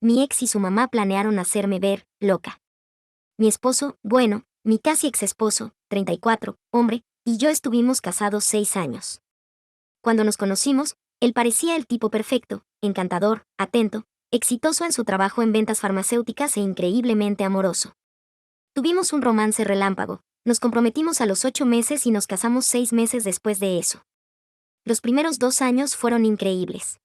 mi ex y su mamá planearon hacerme ver loca. Mi esposo, bueno, mi casi ex esposo, 34, hombre, y yo estuvimos casados 6 años. Cuando nos conocimos, él parecía el tipo perfecto, encantador, atento, exitoso en su trabajo en ventas farmacéuticas e increíblemente amoroso. Tuvimos un romance relámpago, nos comprometimos a los 8 meses y nos casamos 6 meses después de eso. Los primeros 2 años fueron increíbles.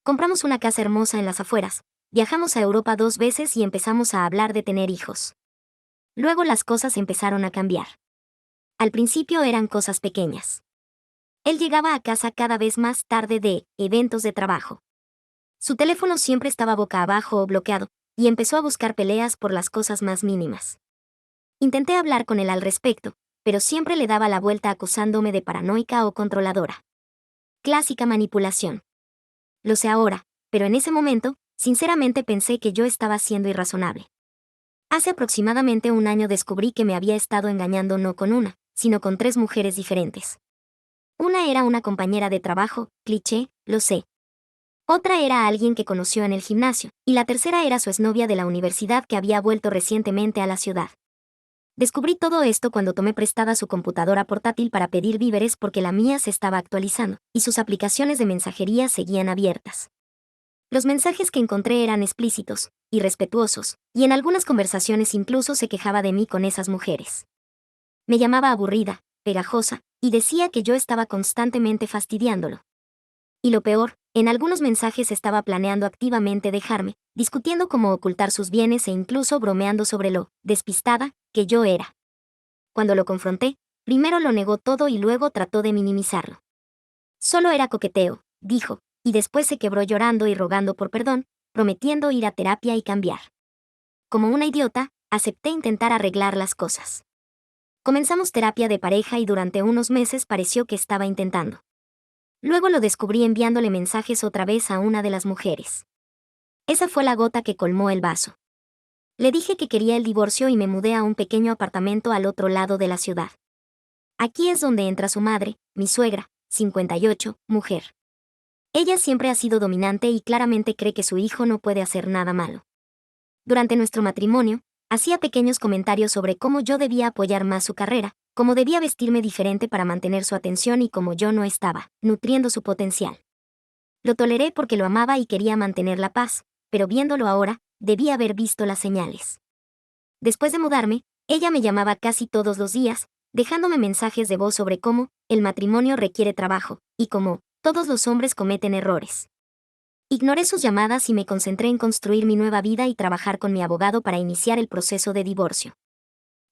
Compramos una casa hermosa en las afueras, viajamos a Europa 2 veces y empezamos a hablar de tener hijos. Luego las cosas empezaron a cambiar. Al principio eran cosas pequeñas. Él llegaba a casa cada vez más tarde de eventos de trabajo. Su teléfono siempre estaba boca abajo o bloqueado, y empezó a buscar peleas por las cosas más mínimas. Intenté hablar con él al respecto, pero siempre le daba la vuelta acusándome de paranoica o controladora. Clásica manipulación. Lo sé ahora, pero en ese momento, sinceramente pensé que yo estaba siendo irrazonable. Hace aproximadamente un año descubrí que me había estado engañando no con una, sino con 3 mujeres diferentes. Una era una compañera de trabajo, cliché, lo sé. Otra era alguien que conoció en el gimnasio, y la tercera era su exnovia de la universidad que había vuelto recientemente a la ciudad. Descubrí todo esto cuando tomé prestada su computadora portátil para pedir víveres porque la mía se estaba actualizando, y sus aplicaciones de mensajería seguían abiertas. Los mensajes que encontré eran explícitos, irrespetuosos, y en algunas conversaciones incluso se quejaba de mí con esas mujeres. Me llamaba aburrida, pegajosa, y decía que yo estaba constantemente fastidiándolo. Y lo peor, en algunos mensajes estaba planeando activamente dejarme, discutiendo cómo ocultar sus bienes e incluso bromeando sobre lo despistada que yo era. Cuando lo confronté, primero lo negó todo y luego trató de minimizarlo. Solo era coqueteo, dijo, y después se quebró llorando y rogando por perdón, prometiendo ir a terapia y cambiar. Como una idiota, acepté intentar arreglar las cosas. Comenzamos terapia de pareja y durante unos meses pareció que estaba intentando. Luego lo descubrí enviándole mensajes otra vez a una de las mujeres. Esa fue la gota que colmó el vaso. Le dije que quería el divorcio y me mudé a un pequeño apartamento al otro lado de la ciudad. Aquí es donde entra su madre, mi suegra, 58, mujer. Ella siempre ha sido dominante y claramente cree que su hijo no puede hacer nada malo. Durante nuestro matrimonio, hacía pequeños comentarios sobre cómo yo debía apoyar más su carrera, cómo debía vestirme diferente para mantener su atención y cómo yo no estaba nutriendo su potencial. Lo toleré porque lo amaba y quería mantener la paz, pero viéndolo ahora, debía haber visto las señales. Después de mudarme, ella me llamaba casi todos los días, dejándome mensajes de voz sobre cómo el matrimonio requiere trabajo, y cómo todos los hombres cometen errores. Ignoré sus llamadas y me concentré en construir mi nueva vida y trabajar con mi abogado para iniciar el proceso de divorcio.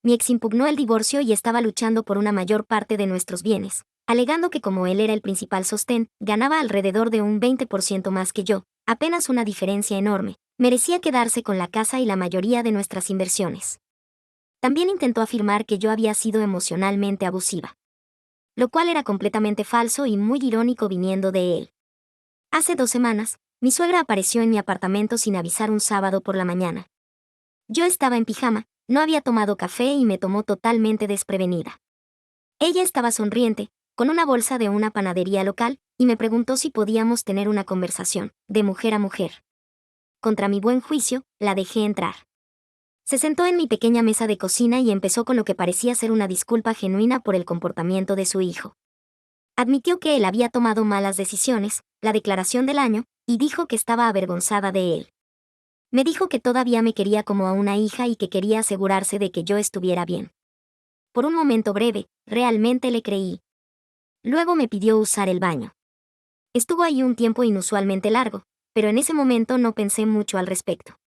Mi ex impugnó el divorcio y estaba luchando por una mayor parte de nuestros bienes, alegando que como él era el principal sostén, ganaba alrededor de un 20% más que yo, apenas una diferencia enorme, merecía quedarse con la casa y la mayoría de nuestras inversiones. También intentó afirmar que yo había sido emocionalmente abusiva, lo cual era completamente falso y muy irónico viniendo de él. Hace 2 semanas, mi suegra apareció en mi apartamento sin avisar un sábado por la mañana. Yo estaba en pijama, no había tomado café y me tomó totalmente desprevenida. Ella estaba sonriente, con una bolsa de una panadería local, y me preguntó si podíamos tener una conversación, de mujer a mujer. Contra mi buen juicio, la dejé entrar. Se sentó en mi pequeña mesa de cocina y empezó con lo que parecía ser una disculpa genuina por el comportamiento de su hijo. Admitió que él había tomado malas decisiones, la declaración del año, y dijo que estaba avergonzada de él. Me dijo que todavía me quería como a una hija y que quería asegurarse de que yo estuviera bien. Por un momento breve, realmente le creí. Luego me pidió usar el baño. Estuvo ahí un tiempo inusualmente largo, pero en ese momento no pensé mucho al respecto.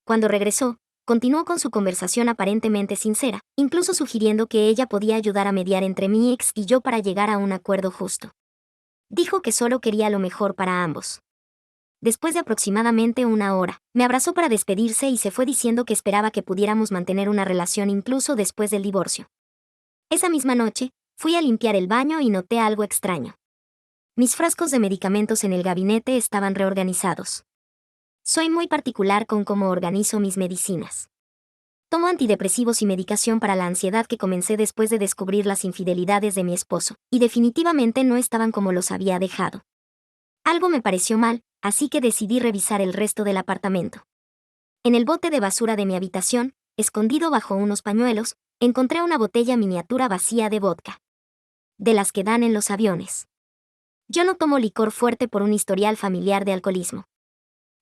Cuando regresó, continuó con su conversación aparentemente sincera, incluso sugiriendo que ella podía ayudar a mediar entre mi ex y yo para llegar a un acuerdo justo. Dijo que solo quería lo mejor para ambos. Después de aproximadamente 1 hora, me abrazó para despedirse y se fue diciendo que esperaba que pudiéramos mantener una relación incluso después del divorcio. Esa misma noche, fui a limpiar el baño y noté algo extraño. Mis frascos de medicamentos en el gabinete estaban reorganizados. Soy muy particular con cómo organizo mis medicinas. Tomo antidepresivos y medicación para la ansiedad que comencé después de descubrir las infidelidades de mi esposo, y definitivamente no estaban como los había dejado. Algo me pareció mal, así que decidí revisar el resto del apartamento. En el bote de basura de mi habitación, escondido bajo unos pañuelos, encontré una botella miniatura vacía de vodka. De las que dan en los aviones. Yo no tomo licor fuerte por un historial familiar de alcoholismo.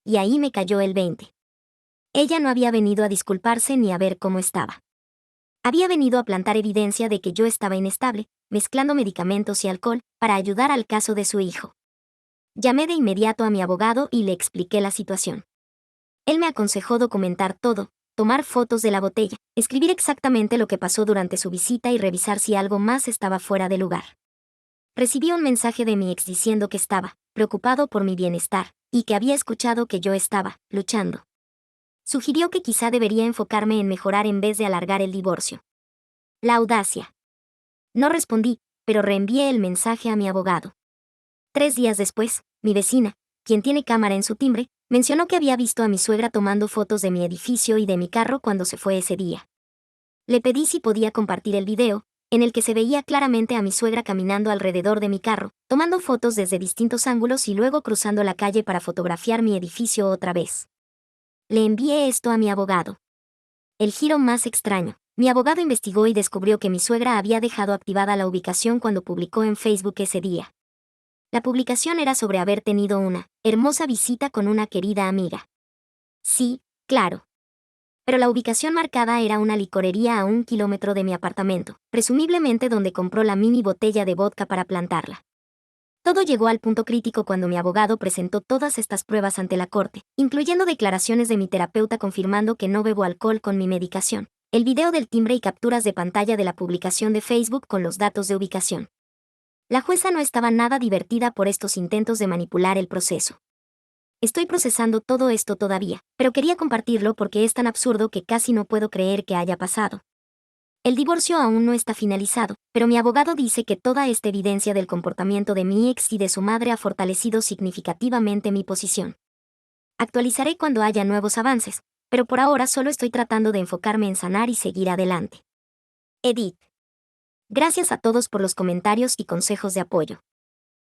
Y ahí me cayó el 20. Ella no había venido a disculparse ni a ver cómo estaba. Había venido a plantar evidencia de que yo estaba inestable, mezclando medicamentos y alcohol, para ayudar al caso de su hijo. Llamé de inmediato a mi abogado y le expliqué la situación. Él me aconsejó documentar todo, tomar fotos de la botella, escribir exactamente lo que pasó durante su visita y revisar si algo más estaba fuera de lugar. Recibí un mensaje de mi ex diciendo que estaba preocupado por mi bienestar, y que había escuchado que yo estaba luchando. Sugirió que quizá debería enfocarme en mejorar en vez de alargar el divorcio. La audacia. No respondí, pero reenvié el mensaje a mi abogado. 3 días después, mi vecina, quien tiene cámara en su timbre, mencionó que había visto a mi suegra tomando fotos de mi edificio y de mi carro cuando se fue ese día. Le pedí si podía compartir el video, en el que se veía claramente a mi suegra caminando alrededor de mi carro, tomando fotos desde distintos ángulos y luego cruzando la calle para fotografiar mi edificio otra vez. Le envié esto a mi abogado. El giro más extraño. Mi abogado investigó y descubrió que mi suegra había dejado activada la ubicación cuando publicó en Facebook ese día. La publicación era sobre haber tenido una hermosa visita con una querida amiga. Sí, claro. Pero la ubicación marcada era una licorería a 1 kilómetro de mi apartamento, presumiblemente donde compró la mini botella de vodka para plantarla. Todo llegó al punto crítico cuando mi abogado presentó todas estas pruebas ante la corte, incluyendo declaraciones de mi terapeuta confirmando que no bebo alcohol con mi medicación, el video del timbre y capturas de pantalla de la publicación de Facebook con los datos de ubicación. La jueza no estaba nada divertida por estos intentos de manipular el proceso. Estoy procesando todo esto todavía, pero quería compartirlo porque es tan absurdo que casi no puedo creer que haya pasado. El divorcio aún no está finalizado, pero mi abogado dice que toda esta evidencia del comportamiento de mi ex y de su madre ha fortalecido significativamente mi posición. Actualizaré cuando haya nuevos avances, pero por ahora solo estoy tratando de enfocarme en sanar y seguir adelante. Edith. Gracias a todos por los comentarios y consejos de apoyo.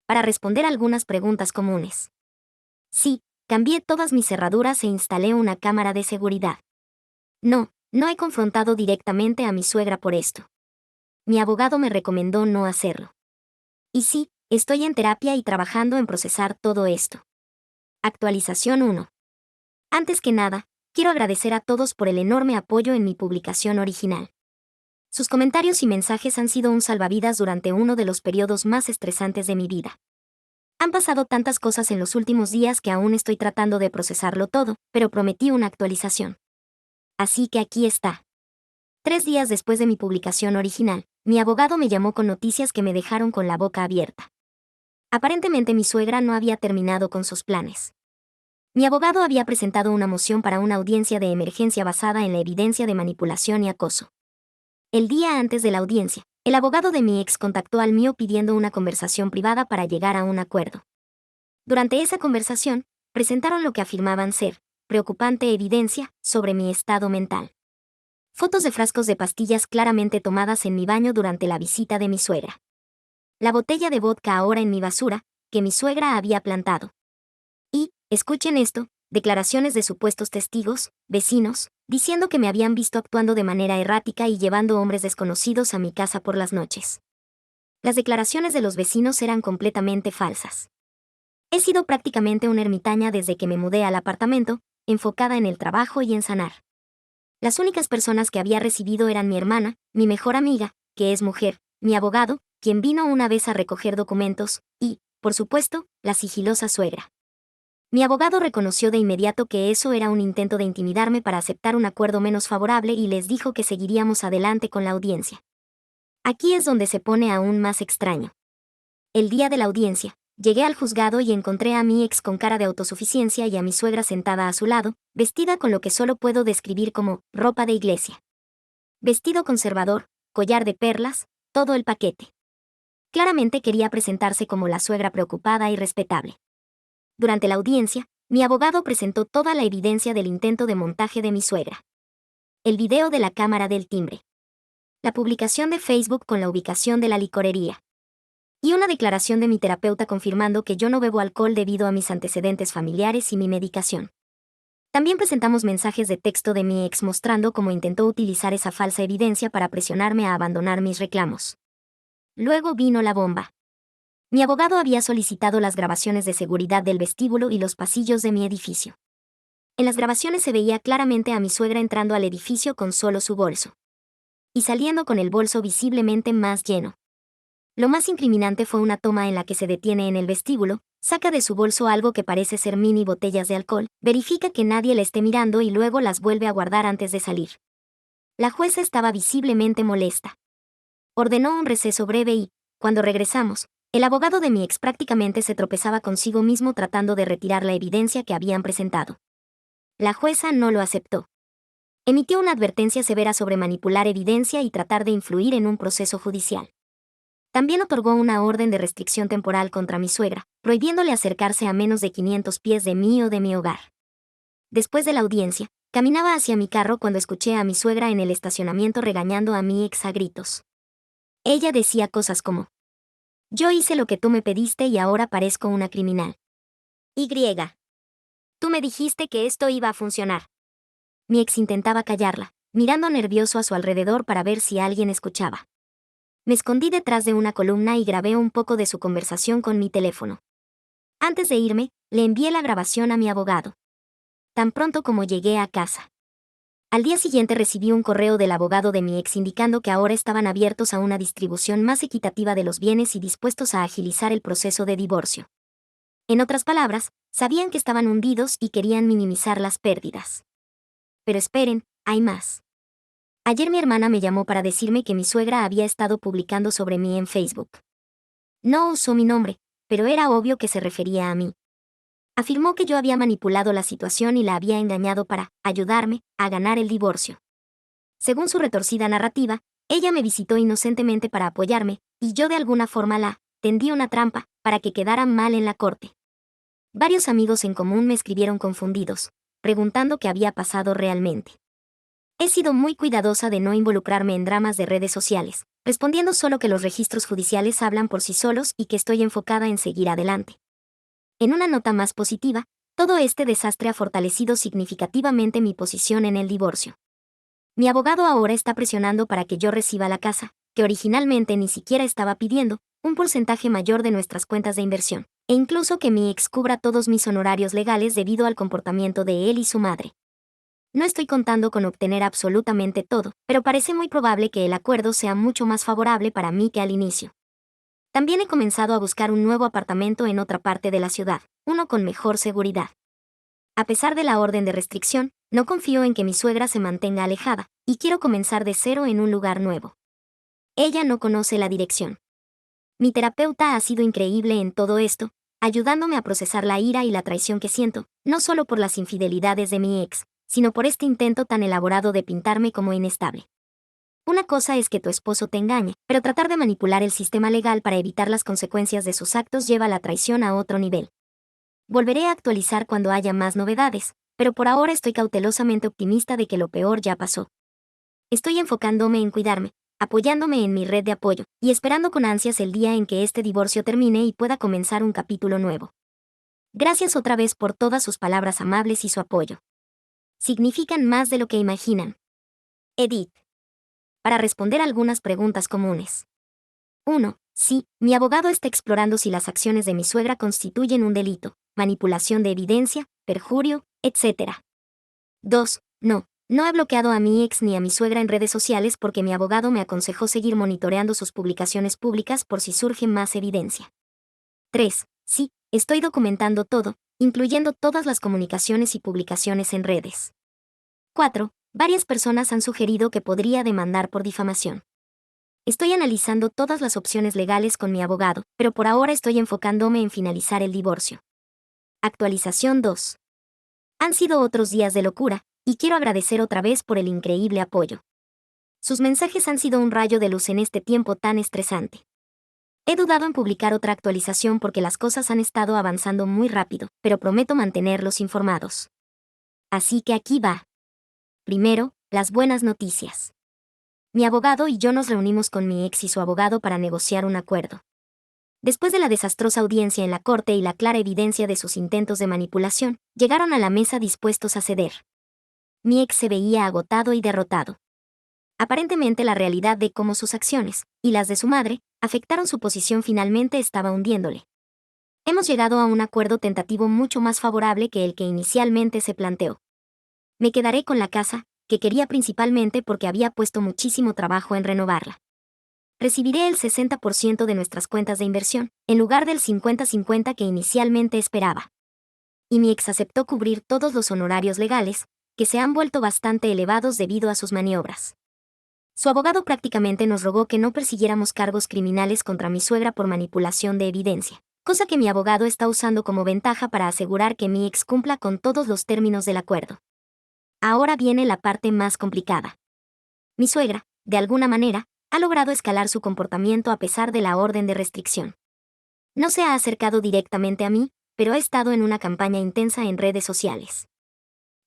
Para responder algunas preguntas comunes. Sí, cambié todas mis cerraduras e instalé una cámara de seguridad. No he confrontado directamente a mi suegra por esto. Mi abogado me recomendó no hacerlo. Y sí, estoy en terapia y trabajando en procesar todo esto. Actualización 1. Antes que nada, quiero agradecer a todos por el enorme apoyo en mi publicación original. Sus comentarios y mensajes han sido un salvavidas durante uno de los periodos más estresantes de mi vida. Han pasado tantas cosas en los últimos días que aún estoy tratando de procesarlo todo, pero prometí una actualización. Así que aquí está. 3 días después de mi publicación original, mi abogado me llamó con noticias que me dejaron con la boca abierta. Aparentemente mi suegra no había terminado con sus planes. Mi abogado había presentado una moción para una audiencia de emergencia basada en la evidencia de manipulación y acoso. El día antes de la audiencia, el abogado de mi ex contactó al mío pidiendo una conversación privada para llegar a un acuerdo. Durante esa conversación, presentaron lo que afirmaban ser preocupante evidencia sobre mi estado mental. Fotos de frascos de pastillas claramente tomadas en mi baño durante la visita de mi suegra. La botella de vodka ahora en mi basura, que mi suegra había plantado. Y, escuchen esto, declaraciones de supuestos testigos, vecinos, diciendo que me habían visto actuando de manera errática y llevando hombres desconocidos a mi casa por las noches. Las declaraciones de los vecinos eran completamente falsas. He sido prácticamente una ermitaña desde que me mudé al apartamento, enfocada en el trabajo y en sanar. Las únicas personas que había recibido eran mi hermana, mi mejor amiga, que es mujer, mi abogado, quien vino una vez a recoger documentos, y, por supuesto, la sigilosa suegra. Mi abogado reconoció de inmediato que eso era un intento de intimidarme para aceptar un acuerdo menos favorable y les dijo que seguiríamos adelante con la audiencia. Aquí es donde se pone aún más extraño. El día de la audiencia, llegué al juzgado y encontré a mi ex con cara de autosuficiencia y a mi suegra sentada a su lado, vestida con lo que solo puedo describir como ropa de iglesia. Vestido conservador, collar de perlas, todo el paquete. Claramente quería presentarse como la suegra preocupada y respetable. Durante la audiencia, mi abogado presentó toda la evidencia del intento de montaje de mi suegra. El video de la cámara del timbre. La publicación de Facebook con la ubicación de la licorería. Y una declaración de mi terapeuta confirmando que yo no bebo alcohol debido a mis antecedentes familiares y mi medicación. También presentamos mensajes de texto de mi ex mostrando cómo intentó utilizar esa falsa evidencia para presionarme a abandonar mis reclamos. Luego vino la bomba. Mi abogado había solicitado las grabaciones de seguridad del vestíbulo y los pasillos de mi edificio. En las grabaciones se veía claramente a mi suegra entrando al edificio con solo su bolso. Y saliendo con el bolso visiblemente más lleno. Lo más incriminante fue una toma en la que se detiene en el vestíbulo, saca de su bolso algo que parece ser mini botellas de alcohol, verifica que nadie la esté mirando y luego las vuelve a guardar antes de salir. La jueza estaba visiblemente molesta. Ordenó un receso breve y, cuando regresamos, el abogado de mi ex prácticamente se tropezaba consigo mismo tratando de retirar la evidencia que habían presentado. La jueza no lo aceptó. Emitió una advertencia severa sobre manipular evidencia y tratar de influir en un proceso judicial. También otorgó una orden de restricción temporal contra mi suegra, prohibiéndole acercarse a menos de 500 pies de mí o de mi hogar. Después de la audiencia, caminaba hacia mi carro cuando escuché a mi suegra en el estacionamiento regañando a mi ex a gritos. Ella decía cosas como: yo hice lo que tú me pediste y ahora parezco una criminal. Y. Tú me dijiste que esto iba a funcionar. Mi ex intentaba callarla, mirando nervioso a su alrededor para ver si alguien escuchaba. Me escondí detrás de una columna y grabé un poco de su conversación con mi teléfono. Antes de irme, le envié la grabación a mi abogado. Tan pronto como llegué a casa. Al día siguiente recibí un correo del abogado de mi ex indicando que ahora estaban abiertos a una distribución más equitativa de los bienes y dispuestos a agilizar el proceso de divorcio. En otras palabras, sabían que estaban hundidos y querían minimizar las pérdidas. Pero esperen, hay más. Ayer mi hermana me llamó para decirme que mi suegra había estado publicando sobre mí en Facebook. No usó mi nombre, pero era obvio que se refería a mí. Afirmó que yo había manipulado la situación y la había engañado para ayudarme a ganar el divorcio. Según su retorcida narrativa, ella me visitó inocentemente para apoyarme, y yo de alguna forma la tendí una trampa para que quedara mal en la corte. Varios amigos en común me escribieron confundidos, preguntando qué había pasado realmente. He sido muy cuidadosa de no involucrarme en dramas de redes sociales, respondiendo solo que los registros judiciales hablan por sí solos y que estoy enfocada en seguir adelante. En una nota más positiva, todo este desastre ha fortalecido significativamente mi posición en el divorcio. Mi abogado ahora está presionando para que yo reciba la casa, que originalmente ni siquiera estaba pidiendo, un porcentaje mayor de nuestras cuentas de inversión, e incluso que mi ex cubra todos mis honorarios legales debido al comportamiento de él y su madre. No estoy contando con obtener absolutamente todo, pero parece muy probable que el acuerdo sea mucho más favorable para mí que al inicio. También he comenzado a buscar un nuevo apartamento en otra parte de la ciudad, uno con mejor seguridad. A pesar de la orden de restricción, no confío en que mi suegra se mantenga alejada, y quiero comenzar de cero en un lugar nuevo. Ella no conoce la dirección. Mi terapeuta ha sido increíble en todo esto, ayudándome a procesar la ira y la traición que siento, no solo por las infidelidades de mi ex, sino por este intento tan elaborado de pintarme como inestable. Una cosa es que tu esposo te engañe, pero tratar de manipular el sistema legal para evitar las consecuencias de sus actos lleva la traición a otro nivel. Volveré a actualizar cuando haya más novedades, pero por ahora estoy cautelosamente optimista de que lo peor ya pasó. Estoy enfocándome en cuidarme, apoyándome en mi red de apoyo, y esperando con ansias el día en que este divorcio termine y pueda comenzar un capítulo nuevo. Gracias otra vez por todas sus palabras amables y su apoyo. Significan más de lo que imaginan. Edith. Para responder algunas preguntas comunes. 1. Sí, mi abogado está explorando si las acciones de mi suegra constituyen un delito, manipulación de evidencia, perjurio, etc. 2. No he bloqueado a mi ex ni a mi suegra en redes sociales porque mi abogado me aconsejó seguir monitoreando sus publicaciones públicas por si surge más evidencia. 3. Sí, estoy documentando todo, incluyendo todas las comunicaciones y publicaciones en redes. 4. Varias personas han sugerido que podría demandar por difamación. Estoy analizando todas las opciones legales con mi abogado, pero por ahora estoy enfocándome en finalizar el divorcio. Actualización 2. Han sido otros días de locura, y quiero agradecer otra vez por el increíble apoyo. Sus mensajes han sido un rayo de luz en este tiempo tan estresante. He dudado en publicar otra actualización porque las cosas han estado avanzando muy rápido, pero prometo mantenerlos informados. Así que aquí va. Primero, las buenas noticias. Mi abogado y yo nos reunimos con mi ex y su abogado para negociar un acuerdo. Después de la desastrosa audiencia en la corte y la clara evidencia de sus intentos de manipulación, llegaron a la mesa dispuestos a ceder. Mi ex se veía agotado y derrotado. Aparentemente la realidad de cómo sus acciones, y las de su madre, afectaron su posición finalmente estaba hundiéndole. Hemos llegado a un acuerdo tentativo mucho más favorable que el que inicialmente se planteó. Me quedaré con la casa, que quería principalmente porque había puesto muchísimo trabajo en renovarla. Recibiré el 60% de nuestras cuentas de inversión, en lugar del 50-50 que inicialmente esperaba. Y mi ex aceptó cubrir todos los honorarios legales, que se han vuelto bastante elevados debido a sus maniobras. Su abogado prácticamente nos rogó que no persiguiéramos cargos criminales contra mi suegra por manipulación de evidencia, cosa que mi abogado está usando como ventaja para asegurar que mi ex cumpla con todos los términos del acuerdo. Ahora viene la parte más complicada. Mi suegra, de alguna manera, ha logrado escalar su comportamiento a pesar de la orden de restricción. No se ha acercado directamente a mí, pero ha estado en una campaña intensa en redes sociales.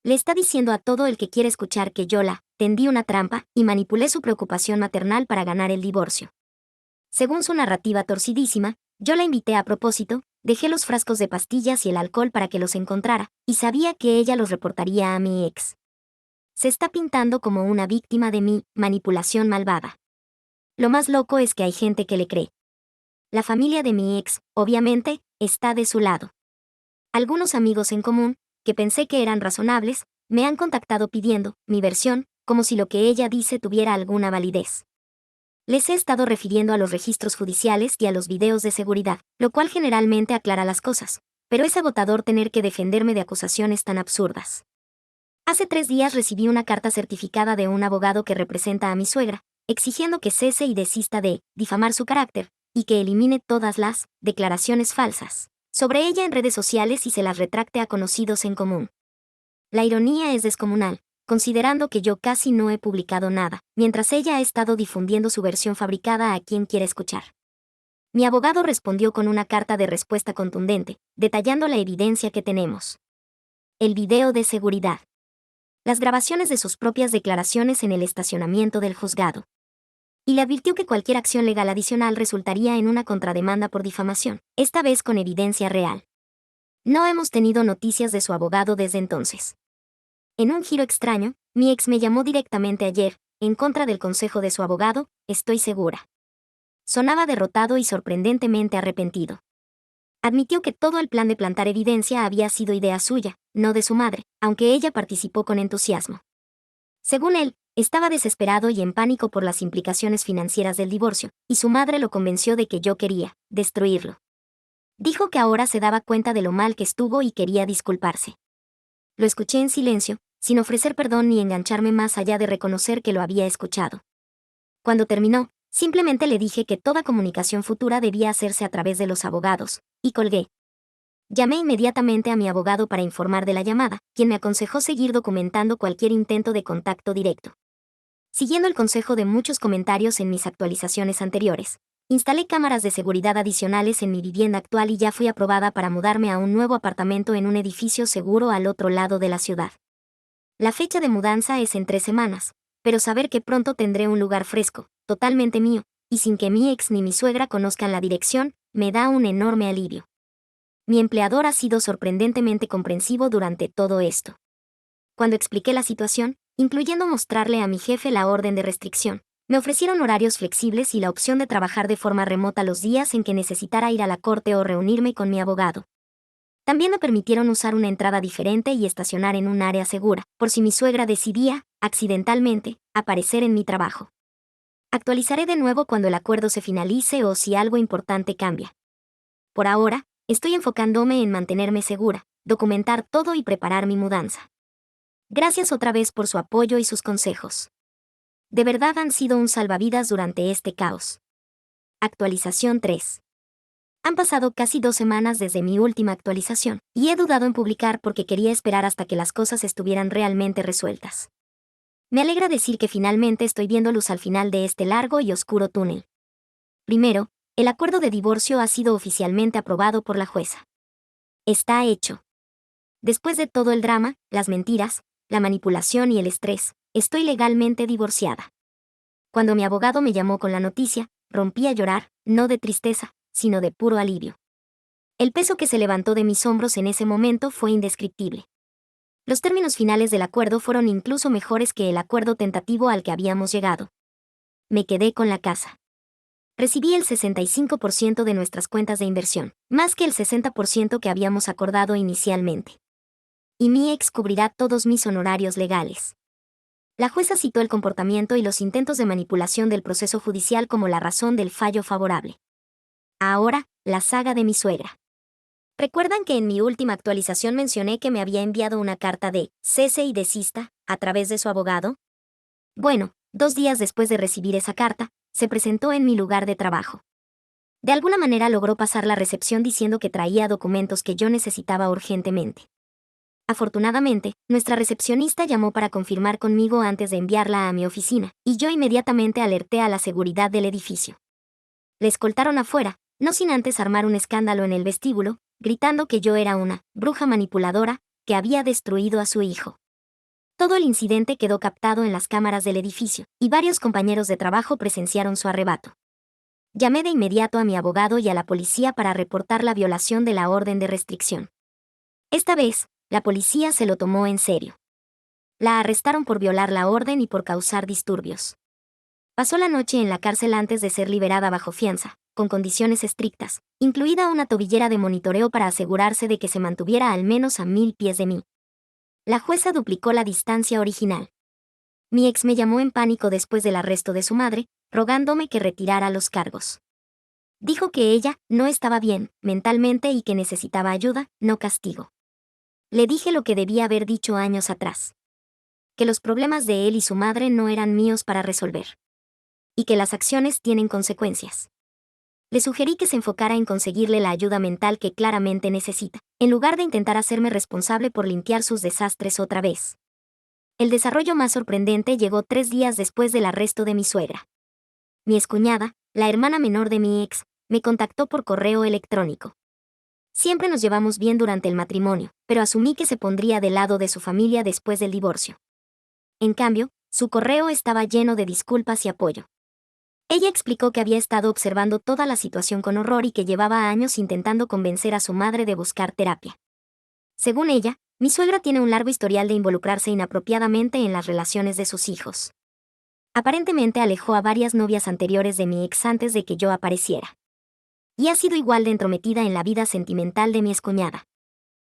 Le está diciendo a todo el que quiere escuchar que yo la tendí una trampa y manipulé su preocupación maternal para ganar el divorcio. Según su narrativa torcidísima, yo la invité a propósito, dejé los frascos de pastillas y el alcohol para que los encontrara, y sabía que ella los reportaría a mi ex. Se está pintando como una víctima de mi manipulación malvada. Lo más loco es que hay gente que le cree. La familia de mi ex, obviamente, está de su lado. Algunos amigos en común, que pensé que eran razonables, me han contactado pidiendo mi versión, como si lo que ella dice tuviera alguna validez. Les he estado refiriendo a los registros judiciales y a los videos de seguridad, lo cual generalmente aclara las cosas, pero es agotador tener que defenderme de acusaciones tan absurdas. Hace 3 días recibí una carta certificada de un abogado que representa a mi suegra, exigiendo que cese y desista de difamar su carácter, y que elimine todas las declaraciones falsas sobre ella en redes sociales y se las retracte a conocidos en común. La ironía es descomunal, considerando que yo casi no he publicado nada, mientras ella ha estado difundiendo su versión fabricada a quien quiera escuchar. Mi abogado respondió con una carta de respuesta contundente, detallando la evidencia que tenemos. El video de seguridad. Las grabaciones de sus propias declaraciones en el estacionamiento del juzgado. Y le advirtió que cualquier acción legal adicional resultaría en una contrademanda por difamación, esta vez con evidencia real. No hemos tenido noticias de su abogado desde entonces. En un giro extraño, mi ex me llamó directamente ayer, en contra del consejo de su abogado, estoy segura. Sonaba derrotado y sorprendentemente arrepentido. Admitió que todo el plan de plantar evidencia había sido idea suya, no de su madre, aunque ella participó con entusiasmo. Según él, estaba desesperado y en pánico por las implicaciones financieras del divorcio, y su madre lo convenció de que yo quería destruirlo. Dijo que ahora se daba cuenta de lo mal que estuvo y quería disculparse. Lo escuché en silencio, sin ofrecer perdón ni engancharme más allá de reconocer que lo había escuchado. Cuando terminó, simplemente le dije que toda comunicación futura debía hacerse a través de los abogados, y colgué. Llamé inmediatamente a mi abogado para informar de la llamada, quien me aconsejó seguir documentando cualquier intento de contacto directo. Siguiendo el consejo de muchos comentarios en mis actualizaciones anteriores, instalé cámaras de seguridad adicionales en mi vivienda actual y ya fui aprobada para mudarme a un nuevo apartamento en un edificio seguro al otro lado de la ciudad. La fecha de mudanza es en 3 semanas, pero saber que pronto tendré un lugar fresco, totalmente mío, y sin que mi ex ni mi suegra conozcan la dirección, me da un enorme alivio. Mi empleador ha sido sorprendentemente comprensivo durante todo esto. Cuando expliqué la situación, incluyendo mostrarle a mi jefe la orden de restricción, me ofrecieron horarios flexibles y la opción de trabajar de forma remota los días en que necesitara ir a la corte o reunirme con mi abogado. También me permitieron usar una entrada diferente y estacionar en un área segura, por si mi suegra decidía, accidentalmente, aparecer en mi trabajo. Actualizaré de nuevo cuando el acuerdo se finalice o si algo importante cambia. Por ahora, estoy enfocándome en mantenerme segura, documentar todo y preparar mi mudanza. Gracias otra vez por su apoyo y sus consejos. De verdad han sido un salvavidas durante este caos. Actualización 3. Han pasado casi 2 semanas desde mi última actualización, y he dudado en publicar porque quería esperar hasta que las cosas estuvieran realmente resueltas. Me alegra decir que finalmente estoy viendo luz al final de este largo y oscuro túnel. Primero, el acuerdo de divorcio ha sido oficialmente aprobado por la jueza. Está hecho. Después de todo el drama, las mentiras, la manipulación y el estrés, estoy legalmente divorciada. Cuando mi abogado me llamó con la noticia, rompí a llorar, no de tristeza, sino de puro alivio. El peso que se levantó de mis hombros en ese momento fue indescriptible. Los términos finales del acuerdo fueron incluso mejores que el acuerdo tentativo al que habíamos llegado. Me quedé con la casa. Recibí el 65% de nuestras cuentas de inversión, más que el 60% que habíamos acordado inicialmente. Y mi ex cubrirá todos mis honorarios legales. La jueza citó el comportamiento y los intentos de manipulación del proceso judicial como la razón del fallo favorable. Ahora, la saga de mi suegra. ¿Recuerdan que en mi última actualización mencioné que me había enviado una carta de cese y desista a través de su abogado? Bueno, 2 días después de recibir esa carta, se presentó en mi lugar de trabajo. De alguna manera logró pasar la recepción diciendo que traía documentos que yo necesitaba urgentemente. Afortunadamente, nuestra recepcionista llamó para confirmar conmigo antes de enviarla a mi oficina, y yo inmediatamente alerté a la seguridad del edificio. Le escoltaron afuera, no sin antes armar un escándalo en el vestíbulo, gritando que yo era una bruja manipuladora que había destruido a su hijo. Todo el incidente quedó captado en las cámaras del edificio, y varios compañeros de trabajo presenciaron su arrebato. Llamé de inmediato a mi abogado y a la policía para reportar la violación de la orden de restricción. Esta vez, la policía se lo tomó en serio. La arrestaron por violar la orden y por causar disturbios. Pasó la noche en la cárcel antes de ser liberada bajo fianza, con condiciones estrictas, incluida una tobillera de monitoreo para asegurarse de que se mantuviera al menos a 1000 pies de mí. La jueza duplicó la distancia original. Mi ex me llamó en pánico después del arresto de su madre, rogándome que retirara los cargos. Dijo que ella no estaba bien mentalmente y que necesitaba ayuda, no castigo. Le dije lo que debía haber dicho años atrás. Que los problemas de él y su madre no eran míos para resolver. Y que las acciones tienen consecuencias. Le sugerí que se enfocara en conseguirle la ayuda mental que claramente necesita, en lugar de intentar hacerme responsable por limpiar sus desastres otra vez. El desarrollo más sorprendente llegó 3 días después del arresto de mi suegra. Mi excuñada, la hermana menor de mi ex, me contactó por correo electrónico. Siempre nos llevamos bien durante el matrimonio, pero asumí que se pondría del lado de su familia después del divorcio. En cambio, su correo estaba lleno de disculpas y apoyo. Ella explicó que había estado observando toda la situación con horror y que llevaba años intentando convencer a su madre de buscar terapia. Según ella, mi suegra tiene un largo historial de involucrarse inapropiadamente en las relaciones de sus hijos. Aparentemente alejó a varias novias anteriores de mi ex antes de que yo apareciera. Y ha sido igual de entrometida en la vida sentimental de mi excuñada.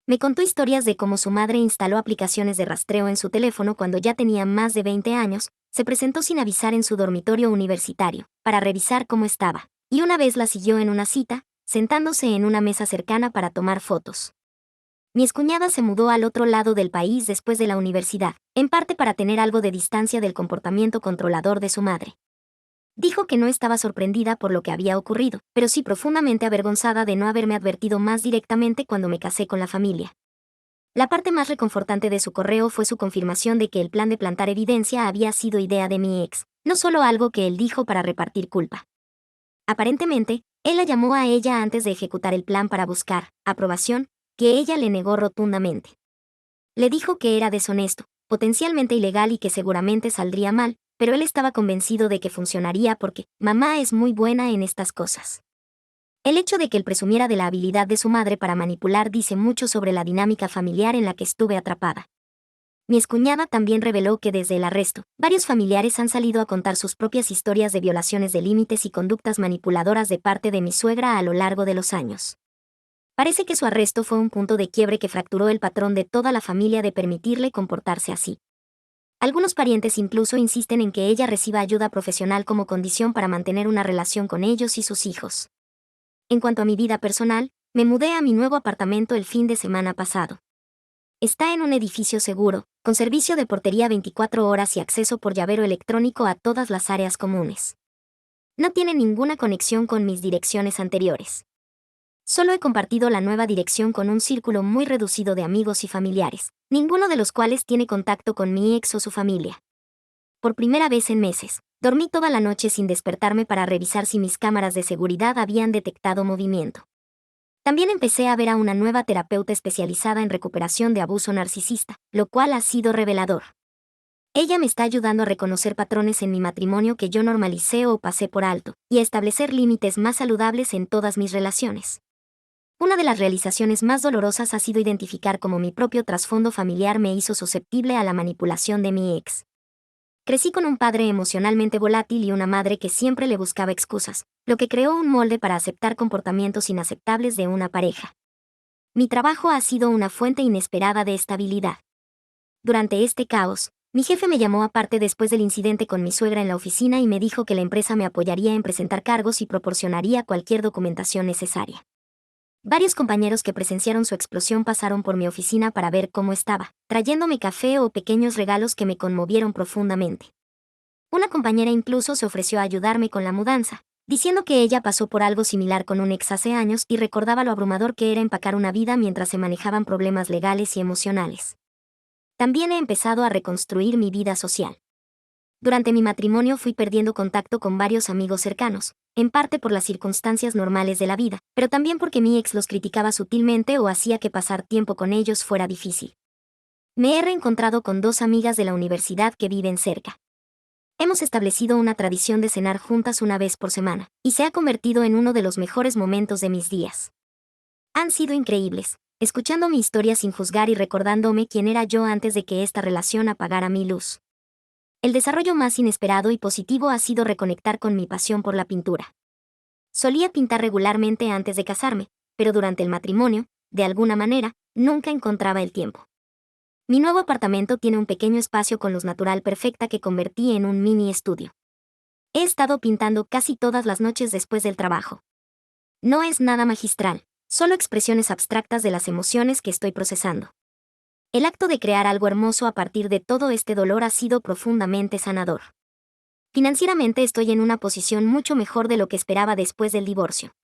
Me contó historias de cómo su madre instaló aplicaciones de rastreo en su teléfono cuando ya tenía más de 20 años, se presentó sin avisar en su dormitorio universitario, para revisar cómo estaba, y una vez la siguió en una cita, sentándose en una mesa cercana para tomar fotos. Mi excuñada se mudó al otro lado del país después de la universidad, en parte para tener algo de distancia del comportamiento controlador de su madre. Dijo que no estaba sorprendida por lo que había ocurrido, pero sí profundamente avergonzada de no haberme advertido más directamente cuando me casé con la familia. La parte más reconfortante de su correo fue su confirmación de que el plan de plantar evidencia había sido idea de mi ex, no solo algo que él dijo para repartir culpa. Aparentemente, él la llamó a ella antes de ejecutar el plan para buscar aprobación, que ella le negó rotundamente. Le dijo que era deshonesto, potencialmente ilegal y que seguramente saldría mal, pero él estaba convencido de que funcionaría porque mamá es muy buena en estas cosas. El hecho de que él presumiera de la habilidad de su madre para manipular dice mucho sobre la dinámica familiar en la que estuve atrapada. Mi excuñada también reveló que desde el arresto, varios familiares han salido a contar sus propias historias de violaciones de límites y conductas manipuladoras de parte de mi suegra a lo largo de los años. Parece que su arresto fue un punto de quiebre que fracturó el patrón de toda la familia de permitirle comportarse así. Algunos parientes incluso insisten en que ella reciba ayuda profesional como condición para mantener una relación con ellos y sus hijos. En cuanto a mi vida personal, me mudé a mi nuevo apartamento el fin de semana pasado. Está en un edificio seguro, con servicio de portería 24 horas y acceso por llavero electrónico a todas las áreas comunes. No tiene ninguna conexión con mis direcciones anteriores. Solo he compartido la nueva dirección con un círculo muy reducido de amigos y familiares, ninguno de los cuales tiene contacto con mi ex o su familia. Por primera vez en meses, dormí toda la noche sin despertarme para revisar si mis cámaras de seguridad habían detectado movimiento. También empecé a ver a una nueva terapeuta especializada en recuperación de abuso narcisista, lo cual ha sido revelador. Ella me está ayudando a reconocer patrones en mi matrimonio que yo normalicé o pasé por alto, y a establecer límites más saludables en todas mis relaciones. Una de las realizaciones más dolorosas ha sido identificar cómo mi propio trasfondo familiar me hizo susceptible a la manipulación de mi ex. Crecí con un padre emocionalmente volátil y una madre que siempre le buscaba excusas, lo que creó un molde para aceptar comportamientos inaceptables de una pareja. Mi trabajo ha sido una fuente inesperada de estabilidad. Durante este caos, mi jefe me llamó aparte después del incidente con mi suegra en la oficina y me dijo que la empresa me apoyaría en presentar cargos y proporcionaría cualquier documentación necesaria. Varios compañeros que presenciaron su explosión pasaron por mi oficina para ver cómo estaba, trayéndome café o pequeños regalos que me conmovieron profundamente. Una compañera incluso se ofreció a ayudarme con la mudanza, diciendo que ella pasó por algo similar con un ex hace años y recordaba lo abrumador que era empacar una vida mientras se manejaban problemas legales y emocionales. También he empezado a reconstruir mi vida social. Durante mi matrimonio fui perdiendo contacto con varios amigos cercanos, en parte por las circunstancias normales de la vida, pero también porque mi ex los criticaba sutilmente o hacía que pasar tiempo con ellos fuera difícil. Me he reencontrado con 2 amigas de la universidad que viven cerca. Hemos establecido una tradición de cenar juntas una vez por semana, y se ha convertido en uno de los mejores momentos de mis días. Han sido increíbles, escuchando mi historia sin juzgar y recordándome quién era yo antes de que esta relación apagara mi luz. El desarrollo más inesperado y positivo ha sido reconectar con mi pasión por la pintura. Solía pintar regularmente antes de casarme, pero durante el matrimonio, de alguna manera, nunca encontraba el tiempo. Mi nuevo apartamento tiene un pequeño espacio con luz natural perfecta que convertí en un mini estudio. He estado pintando casi todas las noches después del trabajo. No es nada magistral, solo expresiones abstractas de las emociones que estoy procesando. El acto de crear algo hermoso a partir de todo este dolor ha sido profundamente sanador. Financieramente estoy en una posición mucho mejor de lo que esperaba después del divorcio.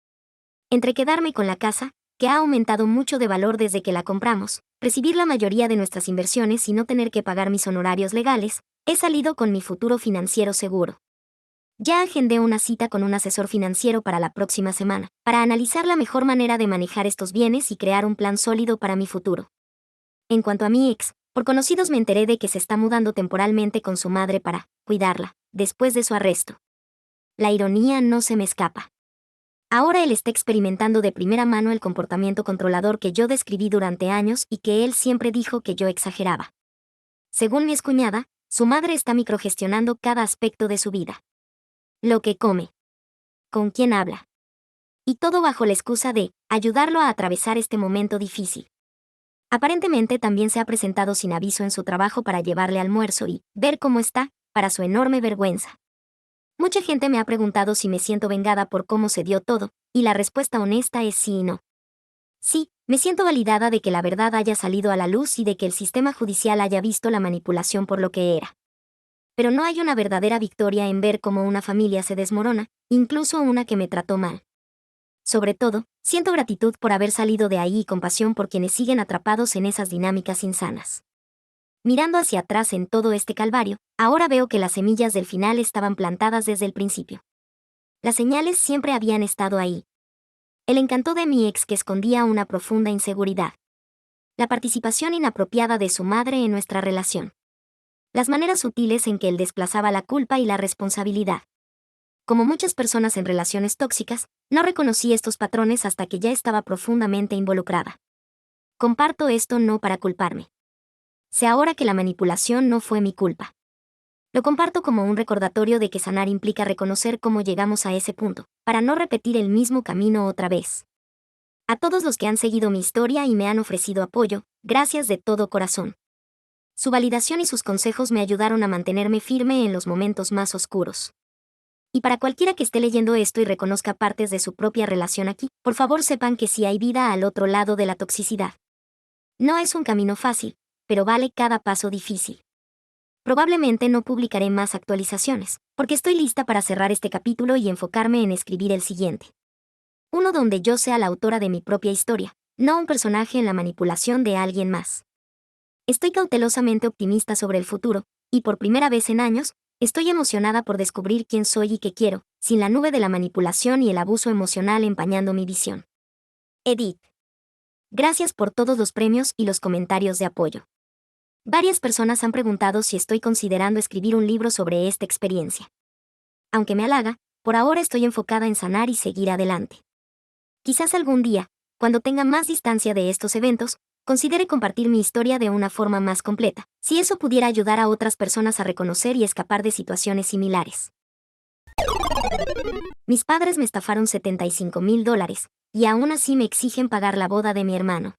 Entre quedarme con la casa, que ha aumentado mucho de valor desde que la compramos, recibir la mayoría de nuestras inversiones y no tener que pagar mis honorarios legales, he salido con mi futuro financiero seguro. Ya agendé una cita con un asesor financiero para la próxima semana, para analizar la mejor manera de manejar estos bienes y crear un plan sólido para mi futuro. En cuanto a mi ex, por conocidos me enteré de que se está mudando temporalmente con su madre para cuidarla, después de su arresto. La ironía no se me escapa. Ahora él está experimentando de primera mano el comportamiento controlador que yo describí durante años y que él siempre dijo que yo exageraba. Según mi excuñada, su madre está microgestionando cada aspecto de su vida. Lo que come. Con quién habla. Y todo bajo la excusa de ayudarlo a atravesar este momento difícil. Aparentemente también se ha presentado sin aviso en su trabajo para llevarle almuerzo y ver cómo está, para su enorme vergüenza. Mucha gente me ha preguntado si me siento vengada por cómo se dio todo, y la respuesta honesta es sí y no. Sí, me siento validada de que la verdad haya salido a la luz y de que el sistema judicial haya visto la manipulación por lo que era. Pero no hay una verdadera victoria en ver cómo una familia se desmorona, incluso una que me trató mal. Sobre todo, siento gratitud por haber salido de ahí y compasión por quienes siguen atrapados en esas dinámicas insanas. Mirando hacia atrás en todo este calvario, ahora veo que las semillas del final estaban plantadas desde el principio. Las señales siempre habían estado ahí. El encanto de mi ex que escondía una profunda inseguridad. La participación inapropiada de su madre en nuestra relación. Las maneras sutiles en que él desplazaba la culpa y la responsabilidad. Como muchas personas en relaciones tóxicas, no reconocí estos patrones hasta que ya estaba profundamente involucrada. Comparto esto no para culparme. Sé ahora que la manipulación no fue mi culpa. Lo comparto como un recordatorio de que sanar implica reconocer cómo llegamos a ese punto, para no repetir el mismo camino otra vez. A todos los que han seguido mi historia y me han ofrecido apoyo, gracias de todo corazón. Su validación y sus consejos me ayudaron a mantenerme firme en los momentos más oscuros. Y para cualquiera que esté leyendo esto y reconozca partes de su propia relación aquí, por favor sepan que sí hay vida al otro lado de la toxicidad. No es un camino fácil, pero vale cada paso difícil. Probablemente no publicaré más actualizaciones, porque estoy lista para cerrar este capítulo y enfocarme en escribir el siguiente. Uno donde yo sea la autora de mi propia historia, no un personaje en la manipulación de alguien más. Estoy cautelosamente optimista sobre el futuro, y por primera vez en años, estoy emocionada por descubrir quién soy y qué quiero, sin la nube de la manipulación y el abuso emocional empañando mi visión. Edith. Gracias por todos los premios y los comentarios de apoyo. Varias personas han preguntado si estoy considerando escribir un libro sobre esta experiencia. Aunque me halaga, por ahora estoy enfocada en sanar y seguir adelante. Quizás algún día, cuando tenga más distancia de estos eventos, considere compartir mi historia de una forma más completa, si eso pudiera ayudar a otras personas a reconocer y escapar de situaciones similares. Mis padres me estafaron $75,000, y aún así me exigen pagar la boda de mi hermano.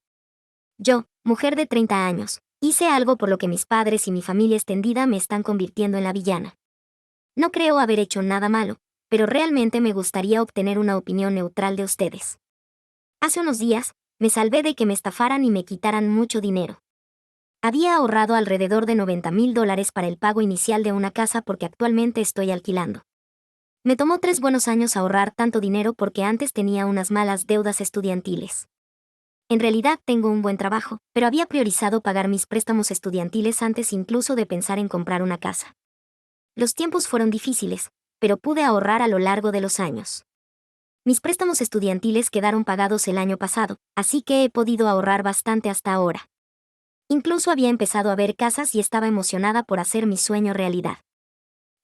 Yo, mujer de 30 años, hice algo por lo que mis padres y mi familia extendida me están convirtiendo en la villana. No creo haber hecho nada malo, pero realmente me gustaría obtener una opinión neutral de ustedes. Hace unos días, me salvé de que me estafaran y me quitaran mucho dinero. Había ahorrado alrededor de $90,000 para el pago inicial de una casa porque actualmente estoy alquilando. Me tomó 3 buenos años ahorrar tanto dinero porque antes tenía unas malas deudas estudiantiles. En realidad tengo un buen trabajo, pero había priorizado pagar mis préstamos estudiantiles antes incluso de pensar en comprar una casa. Los tiempos fueron difíciles, pero pude ahorrar a lo largo de los años. Mis préstamos estudiantiles quedaron pagados el año pasado, así que he podido ahorrar bastante hasta ahora. Incluso había empezado a ver casas y estaba emocionada por hacer mi sueño realidad.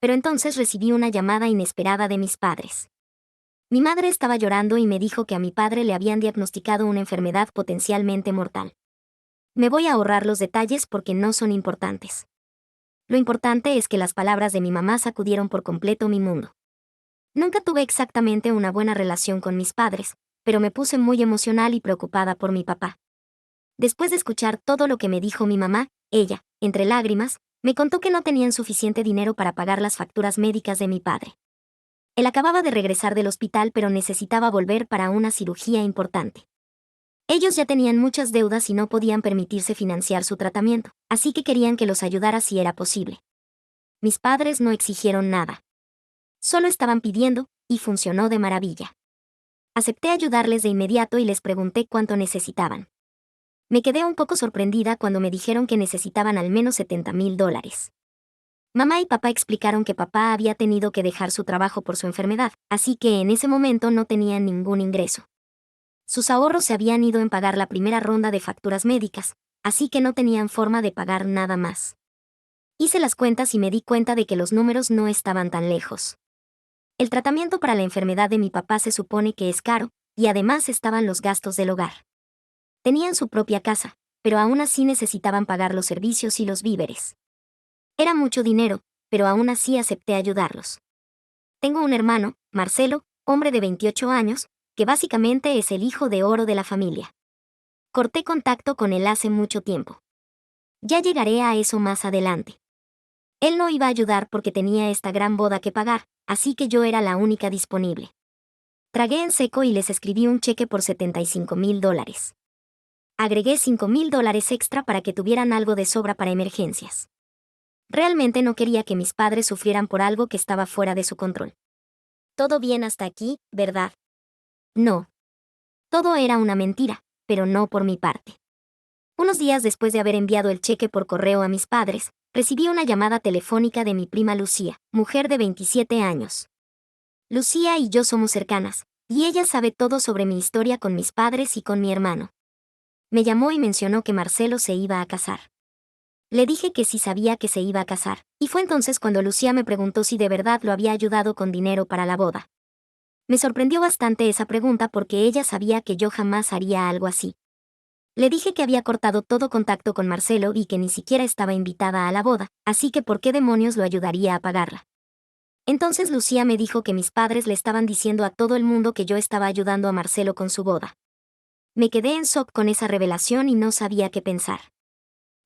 Pero entonces recibí una llamada inesperada de mis padres. Mi madre estaba llorando y me dijo que a mi padre le habían diagnosticado una enfermedad potencialmente mortal. Me voy a ahorrar los detalles porque no son importantes. Lo importante es que las palabras de mi mamá sacudieron por completo mi mundo. Nunca tuve exactamente una buena relación con mis padres, pero me puse muy emocional y preocupada por mi papá. Después de escuchar todo lo que me dijo mi mamá, ella, entre lágrimas, me contó que no tenían suficiente dinero para pagar las facturas médicas de mi padre. Él acababa de regresar del hospital pero necesitaba volver para una cirugía importante. Ellos ya tenían muchas deudas y no podían permitirse financiar su tratamiento, así que querían que los ayudara si era posible. Mis padres no exigieron nada. Solo estaban pidiendo, y funcionó de maravilla. Acepté ayudarles de inmediato y les pregunté cuánto necesitaban. Me quedé un poco sorprendida cuando me dijeron que necesitaban al menos $70,000. Mamá y papá explicaron que papá había tenido que dejar su trabajo por su enfermedad, así que en ese momento no tenían ningún ingreso. Sus ahorros se habían ido en pagar la primera ronda de facturas médicas, así que no tenían forma de pagar nada más. Hice las cuentas y me di cuenta de que los números no estaban tan lejos. El tratamiento para la enfermedad de mi papá se supone que es caro, y además estaban los gastos del hogar. Tenían su propia casa, pero aún así necesitaban pagar los servicios y los víveres. Era mucho dinero, pero aún así acepté ayudarlos. Tengo un hermano, Marcelo, hombre de 28 años, que básicamente es el hijo de oro de la familia. Corté contacto con él hace mucho tiempo. Ya llegaré a eso más adelante. Él no iba a ayudar porque tenía esta gran boda que pagar, así que yo era la única disponible. Tragué en seco y les escribí un cheque por $75,000. Agregué $5,000 extra para que tuvieran algo de sobra para emergencias. Realmente no quería que mis padres sufrieran por algo que estaba fuera de su control. Todo bien hasta aquí, ¿verdad? No. Todo era una mentira, pero no por mi parte. Unos días después de haber enviado el cheque por correo a mis padres, recibí una llamada telefónica de mi prima Lucía, mujer de 27 años. Lucía y yo somos cercanas, y ella sabe todo sobre mi historia con mis padres y con mi hermano. Me llamó y mencionó que Marcelo se iba a casar. Le dije que sí sabía que se iba a casar, y fue entonces cuando Lucía me preguntó si de verdad lo había ayudado con dinero para la boda. Me sorprendió bastante esa pregunta porque ella sabía que yo jamás haría algo así. Le dije que había cortado todo contacto con Marcelo y que ni siquiera estaba invitada a la boda, así que ¿por qué demonios lo ayudaría a pagarla? Entonces Lucía me dijo que mis padres le estaban diciendo a todo el mundo que yo estaba ayudando a Marcelo con su boda. Me quedé en shock con esa revelación y no sabía qué pensar.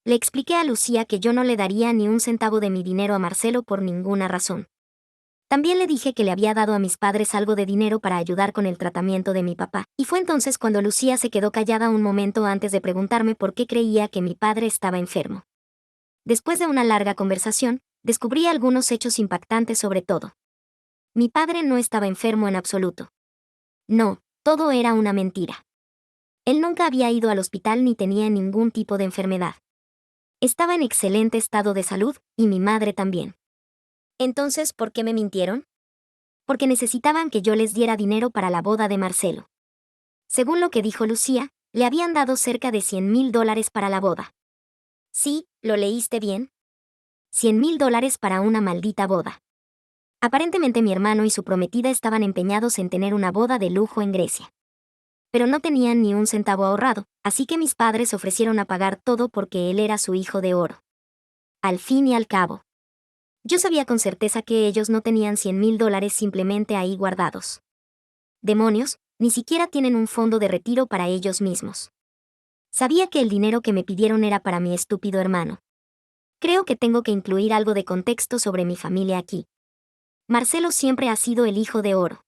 Le expliqué a Lucía que yo no le daría ni un centavo de mi dinero a Marcelo por ninguna razón. También le dije que le había dado a mis padres algo de dinero para ayudar con el tratamiento de mi papá, y fue entonces cuando Lucía se quedó callada un momento antes de preguntarme por qué creía que mi padre estaba enfermo. Después de una larga conversación, descubrí algunos hechos impactantes sobre todo. Mi padre no estaba enfermo en absoluto. No, todo era una mentira. Él nunca había ido al hospital ni tenía ningún tipo de enfermedad. Estaba en excelente estado de salud, y mi madre también. Entonces, ¿por qué me mintieron? Porque necesitaban que yo les diera dinero para la boda de Marcelo. Según lo que dijo Lucía, le habían dado cerca de $100,000 para la boda. Sí, lo leíste bien. $100,000 para una maldita boda. Aparentemente mi hermano y su prometida estaban empeñados en tener una boda de lujo en Grecia. Pero no tenían ni un centavo ahorrado, así que mis padres ofrecieron a pagar todo porque él era su hijo de oro. Al fin y al cabo, yo sabía con certeza que ellos no tenían $100,000 simplemente ahí guardados. Demonios, ni siquiera tienen un fondo de retiro para ellos mismos. Sabía que el dinero que me pidieron era para mi estúpido hermano. Creo que tengo que incluir algo de contexto sobre mi familia aquí. Marcelo siempre ha sido el hijo de oro.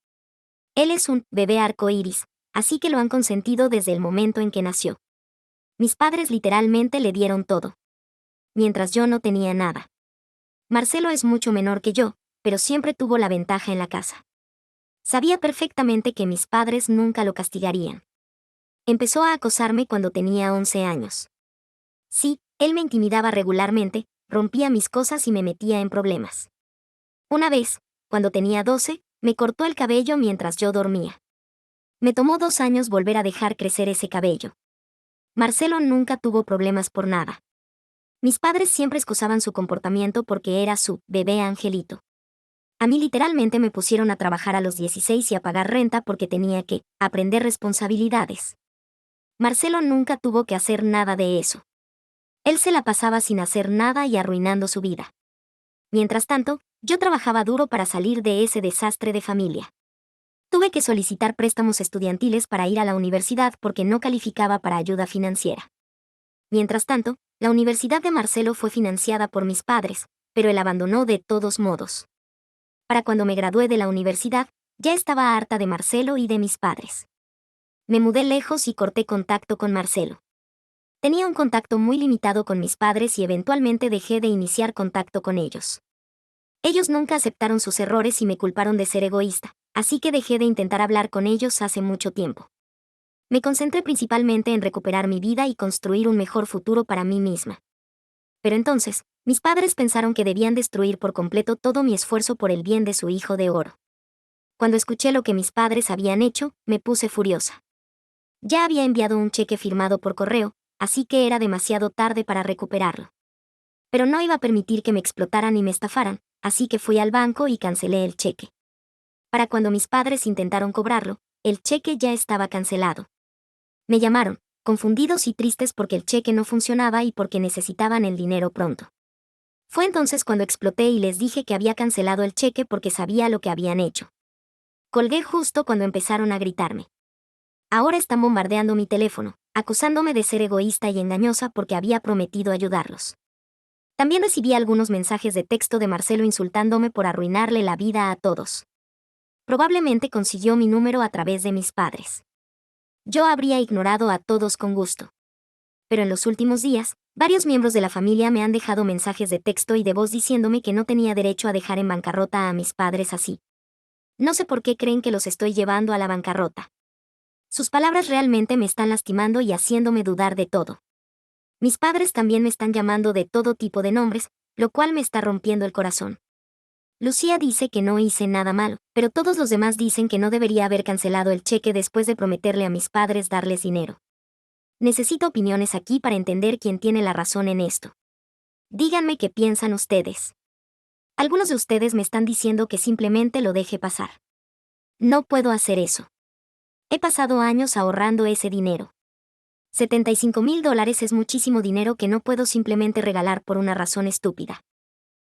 Él es un bebé arcoíris, así que lo han consentido desde el momento en que nació. Mis padres literalmente le dieron todo, mientras yo no tenía nada. Marcelo es mucho menor que yo, pero siempre tuvo la ventaja en la casa. Sabía perfectamente que mis padres nunca lo castigarían. Empezó a acosarme cuando tenía 11 años. Sí, él me intimidaba regularmente, rompía mis cosas y me metía en problemas. Una vez, cuando tenía 12, me cortó el cabello mientras yo dormía. Me tomó 2 años volver a dejar crecer ese cabello. Marcelo nunca tuvo problemas por nada. Mis padres siempre excusaban su comportamiento porque era su bebé angelito. A mí literalmente me pusieron a trabajar a los 16 y a pagar renta porque tenía que aprender responsabilidades. Marcelo nunca tuvo que hacer nada de eso. Él se la pasaba sin hacer nada y arruinando su vida. Mientras tanto, yo trabajaba duro para salir de ese desastre de familia. Tuve que solicitar préstamos estudiantiles para ir a la universidad porque no calificaba para ayuda financiera. Mientras tanto, la universidad de Marcelo fue financiada por mis padres, pero él abandonó de todos modos. Para cuando me gradué de la universidad, ya estaba harta de Marcelo y de mis padres. Me mudé lejos y corté contacto con Marcelo. Tenía un contacto muy limitado con mis padres y eventualmente dejé de iniciar contacto con ellos. Ellos nunca aceptaron sus errores y me culparon de ser egoísta, así que dejé de intentar hablar con ellos hace mucho tiempo. Me concentré principalmente en recuperar mi vida y construir un mejor futuro para mí misma. Pero entonces, mis padres pensaron que debían destruir por completo todo mi esfuerzo por el bien de su hijo de oro. Cuando escuché lo que mis padres habían hecho, me puse furiosa. Ya había enviado un cheque firmado por correo, así que era demasiado tarde para recuperarlo. Pero no iba a permitir que me explotaran y me estafaran, así que fui al banco y cancelé el cheque. Para cuando mis padres intentaron cobrarlo, el cheque ya estaba cancelado. Me llamaron, confundidos y tristes porque el cheque no funcionaba y porque necesitaban el dinero pronto. Fue entonces cuando exploté y les dije que había cancelado el cheque porque sabía lo que habían hecho. Colgué justo cuando empezaron a gritarme. Ahora están bombardeando mi teléfono, acusándome de ser egoísta y engañosa porque había prometido ayudarlos. También recibí algunos mensajes de texto de Marcelo insultándome por arruinarle la vida a todos. Probablemente consiguió mi número a través de mis padres. Yo habría ignorado a todos con gusto. Pero en los últimos días, varios miembros de la familia me han dejado mensajes de texto y de voz diciéndome que no tenía derecho a dejar en bancarrota a mis padres así. No sé por qué creen que los estoy llevando a la bancarrota. Sus palabras realmente me están lastimando y haciéndome dudar de todo. Mis padres también me están llamando de todo tipo de nombres, lo cual me está rompiendo el corazón. Lucía dice que no hice nada malo, pero todos los demás dicen que no debería haber cancelado el cheque después de prometerle a mis padres darles dinero. Necesito opiniones aquí para entender quién tiene la razón en esto. Díganme qué piensan ustedes. Algunos de ustedes me están diciendo que simplemente lo deje pasar. No puedo hacer eso. He pasado años ahorrando ese dinero. $75,000 es muchísimo dinero que no puedo simplemente regalar por una razón estúpida.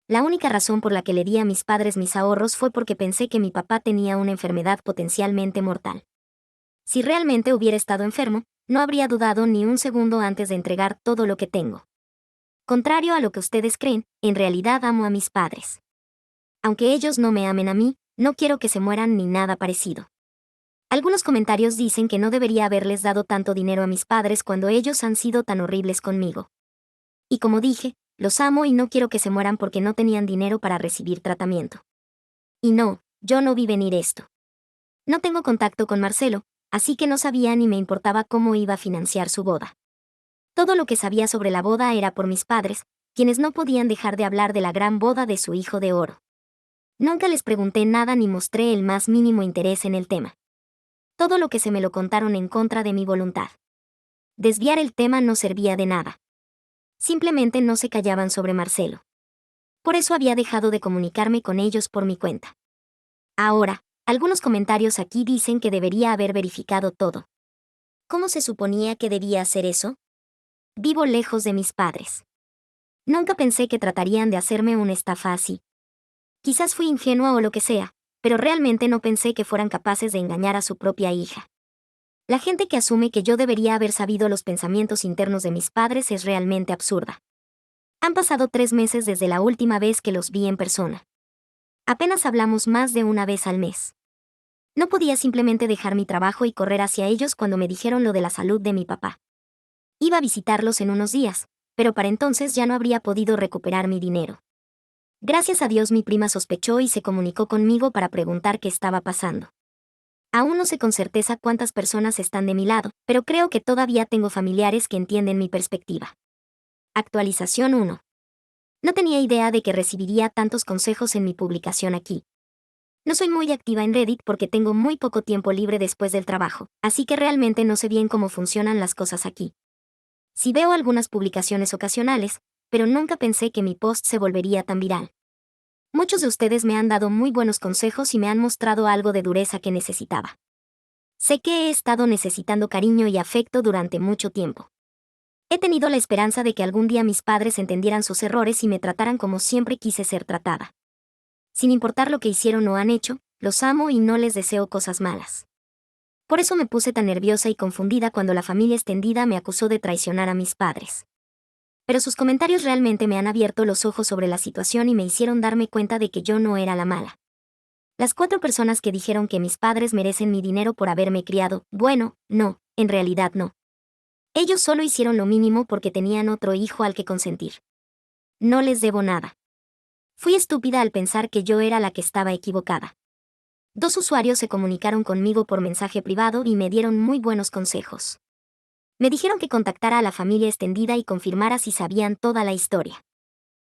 La única razón por la que le di a mis padres mis ahorros fue porque pensé que mi papá tenía una enfermedad potencialmente mortal. Si realmente hubiera estado enfermo, no habría dudado ni un segundo antes de entregar todo lo que tengo. Contrario a lo que ustedes creen, en realidad amo a mis padres. Aunque ellos no me amen a mí, no quiero que se mueran ni nada parecido. Algunos comentarios dicen que no debería haberles dado tanto dinero a mis padres cuando ellos han sido tan horribles conmigo. Y como dije, los amo y no quiero que se mueran porque no tenían dinero para recibir tratamiento. Y no, yo no vi venir esto. No tengo contacto con Marcelo, así que no sabía ni me importaba cómo iba a financiar su boda. Todo lo que sabía sobre la boda era por mis padres, quienes no podían dejar de hablar de la gran boda de su hijo de oro. Nunca les pregunté nada ni mostré el más mínimo interés en el tema. Todo lo que se me lo contaron en contra de mi voluntad. Desviar el tema no servía de nada. Simplemente no se callaban sobre Marcelo. Por eso había dejado de comunicarme con ellos por mi cuenta. Ahora, algunos comentarios aquí dicen que debería haber verificado todo. ¿Cómo se suponía que debía hacer eso? Vivo lejos de mis padres. Nunca pensé que tratarían de hacerme una estafa así. Quizás fui ingenua o lo que sea, pero realmente no pensé que fueran capaces de engañar a su propia hija. La gente que asume que yo debería haber sabido los pensamientos internos de mis padres es realmente absurda. Han pasado 3 meses desde la última vez que los vi en persona. Apenas hablamos más de una vez al mes. No podía simplemente dejar mi trabajo y correr hacia ellos cuando me dijeron lo de la salud de mi papá. Iba a visitarlos en unos días, pero para entonces ya no habría podido recuperar mi dinero. Gracias a Dios mi prima sospechó y se comunicó conmigo para preguntar qué estaba pasando. Aún no sé con certeza cuántas personas están de mi lado, pero creo que todavía tengo familiares que entienden mi perspectiva. Actualización 1. No tenía idea de que recibiría tantos consejos en mi publicación aquí. No soy muy activa en Reddit porque tengo muy poco tiempo libre después del trabajo, así que realmente no sé bien cómo funcionan las cosas aquí. Sí veo algunas publicaciones ocasionales, pero nunca pensé que mi post se volvería tan viral. Muchos de ustedes me han dado muy buenos consejos y me han mostrado algo de dureza que necesitaba. Sé que he estado necesitando cariño y afecto durante mucho tiempo. He tenido la esperanza de que algún día mis padres entendieran sus errores y me trataran como siempre quise ser tratada. Sin importar lo que hicieron o han hecho, los amo y no les deseo cosas malas. Por eso me puse tan nerviosa y confundida cuando la familia extendida me acusó de traicionar a mis padres. Pero sus comentarios realmente me han abierto los ojos sobre la situación y me hicieron darme cuenta de que yo no era la mala. Las 4 personas que dijeron que mis padres merecen mi dinero por haberme criado, bueno, no, en realidad no. Ellos solo hicieron lo mínimo porque tenían otro hijo al que consentir. No les debo nada. Fui estúpida al pensar que yo era la que estaba equivocada. 2 usuarios se comunicaron conmigo por mensaje privado y me dieron muy buenos consejos. Me dijeron que contactara a la familia extendida y confirmara si sabían toda la historia.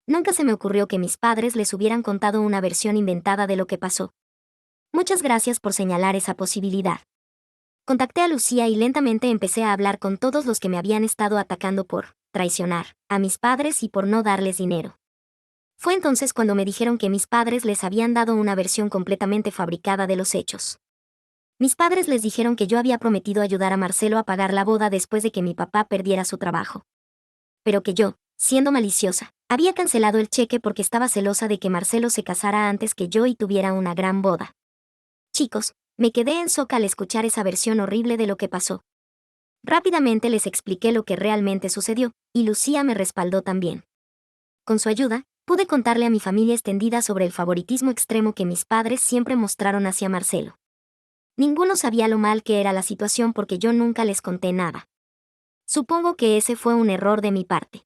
Nunca se me ocurrió que mis padres les hubieran contado una versión inventada de lo que pasó. Muchas gracias por señalar esa posibilidad. Contacté a Lucía y lentamente empecé a hablar con todos los que me habían estado atacando por traicionar a mis padres y por no darles dinero. Fue entonces cuando me dijeron que mis padres les habían dado una versión completamente fabricada de los hechos. Mis padres les dijeron que yo había prometido ayudar a Marcelo a pagar la boda después de que mi papá perdiera su trabajo. Pero que yo, siendo maliciosa, había cancelado el cheque porque estaba celosa de que Marcelo se casara antes que yo y tuviera una gran boda. Chicos, me quedé en shock al escuchar esa versión horrible de lo que pasó. Rápidamente les expliqué lo que realmente sucedió, y Lucía me respaldó también. Con su ayuda, pude contarle a mi familia extendida sobre el favoritismo extremo que mis padres siempre mostraron hacia Marcelo. Ninguno sabía lo mal que era la situación porque yo nunca les conté nada. Supongo que ese fue un error de mi parte.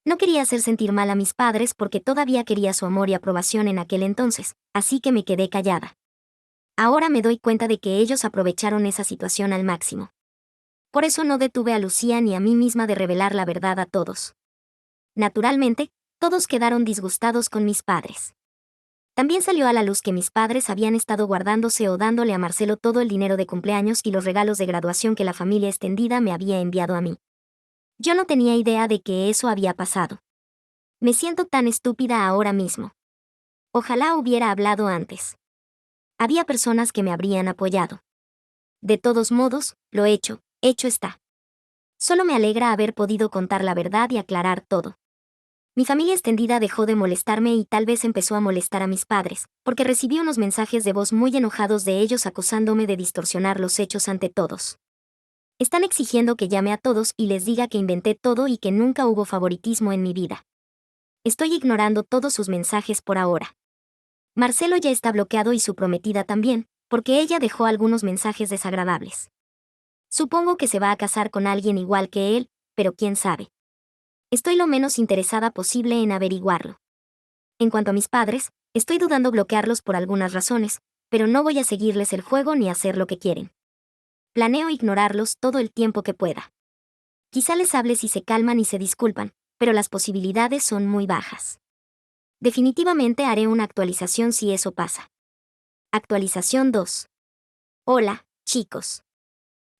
No quería hacer sentir mal a mis padres porque todavía quería su amor y aprobación en aquel entonces, así que me quedé callada. Ahora me doy cuenta de que ellos aprovecharon esa situación al máximo. Por eso no detuve a Lucía ni a mí misma de revelar la verdad a todos. Naturalmente, todos quedaron disgustados con mis padres. También salió a la luz que mis padres habían estado guardándose o dándole a Marcelo todo el dinero de cumpleaños y los regalos de graduación que la familia extendida me había enviado a mí. Yo no tenía idea de que eso había pasado. Me siento tan estúpida ahora mismo. Ojalá hubiera hablado antes. Había personas que me habrían apoyado. De todos modos, lo hecho está. Solo me alegra haber podido contar la verdad y aclarar todo. Mi familia extendida dejó de molestarme y tal vez empezó a molestar a mis padres, porque recibí unos mensajes de voz muy enojados de ellos acusándome de distorsionar los hechos ante todos. Están exigiendo que llame a todos y les diga que inventé todo y que nunca hubo favoritismo en mi vida. Estoy ignorando todos sus mensajes por ahora. Marcelo ya está bloqueado y su prometida también, porque ella dejó algunos mensajes desagradables. Supongo que se va a casar con alguien igual que él, pero quién sabe. Estoy lo menos interesada posible en averiguarlo. En cuanto a mis padres, estoy dudando bloquearlos por algunas razones, pero no voy a seguirles el juego ni hacer lo que quieren. Planeo ignorarlos todo el tiempo que pueda. Quizá les hable si se calman y se disculpan, pero las posibilidades son muy bajas. Definitivamente haré una actualización si eso pasa. Actualización 2. Hola, chicos.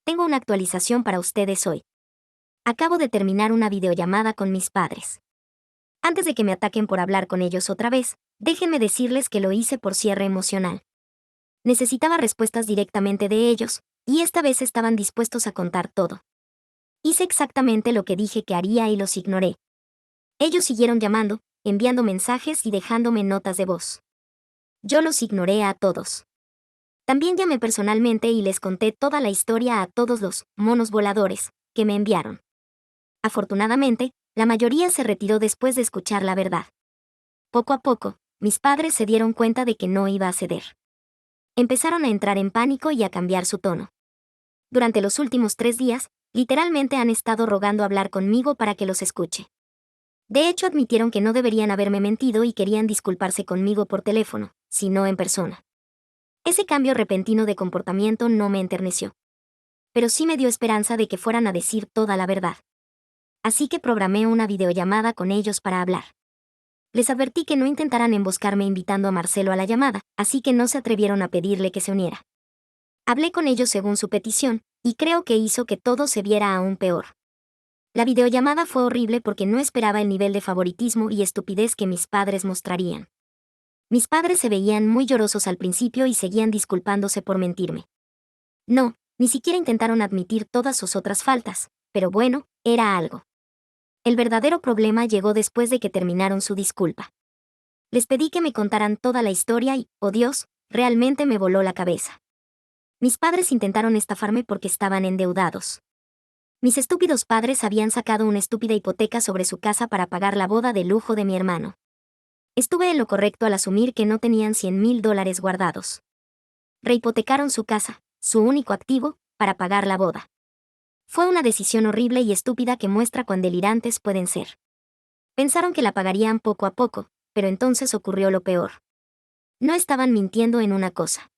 Tengo una actualización para ustedes hoy. Acabo de terminar una videollamada con mis padres. Antes de que me ataquen por hablar con ellos otra vez, déjenme decirles que lo hice por cierre emocional. Necesitaba respuestas directamente de ellos, y esta vez estaban dispuestos a contar todo. Hice exactamente lo que dije que haría y los ignoré. Ellos siguieron llamando, enviando mensajes y dejándome notas de voz. Yo los ignoré a todos. También llamé personalmente y les conté toda la historia a todos los monos voladores que me enviaron. Afortunadamente, la mayoría se retiró después de escuchar la verdad. Poco a poco, mis padres se dieron cuenta de que no iba a ceder. Empezaron a entrar en pánico y a cambiar su tono. Durante los últimos 3 días, literalmente han estado rogando hablar conmigo para que los escuche. De hecho, admitieron que no deberían haberme mentido y querían disculparse conmigo por teléfono, sino en persona. Ese cambio repentino de comportamiento no me enterneció. Pero sí me dio esperanza de que fueran a decir toda la verdad. Así que programé una videollamada con ellos para hablar. Les advertí que no intentaran emboscarme invitando a Marcelo a la llamada, así que no se atrevieron a pedirle que se uniera. Hablé con ellos según su petición, y creo que hizo que todo se viera aún peor. La videollamada fue horrible porque no esperaba el nivel de favoritismo y estupidez que mis padres mostrarían. Mis padres se veían muy llorosos al principio y seguían disculpándose por mentirme. No, ni siquiera intentaron admitir todas sus otras faltas, pero bueno, era algo. El verdadero problema llegó después de que terminaron su disculpa. Les pedí que me contaran toda la historia y, oh Dios, realmente me voló la cabeza. Mis padres intentaron estafarme porque estaban endeudados. Mis estúpidos padres habían sacado una estúpida hipoteca sobre su casa para pagar la boda de lujo de mi hermano. Estuve en lo correcto al asumir que no tenían $100,000 guardados. Rehipotecaron su casa, su único activo, para pagar la boda. Fue una decisión horrible y estúpida que muestra cuán delirantes pueden ser. Pensaron que la pagarían poco a poco, pero entonces ocurrió lo peor. No estaban mintiendo en una cosa.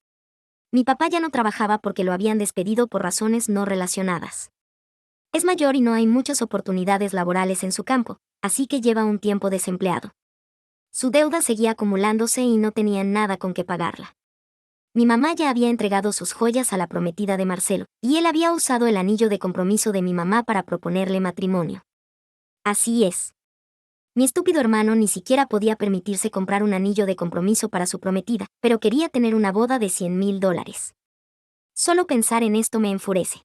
Mi papá ya no trabajaba porque lo habían despedido por razones no relacionadas. Es mayor y no hay muchas oportunidades laborales en su campo, así que lleva un tiempo desempleado. Su deuda seguía acumulándose y no tenían nada con que pagarla. Mi mamá ya había entregado sus joyas a la prometida de Marcelo, y él había usado el anillo de compromiso de mi mamá para proponerle matrimonio. Así es. Mi estúpido hermano ni siquiera podía permitirse comprar un anillo de compromiso para su prometida, pero quería tener una boda de $100,000. Solo pensar en esto me enfurece.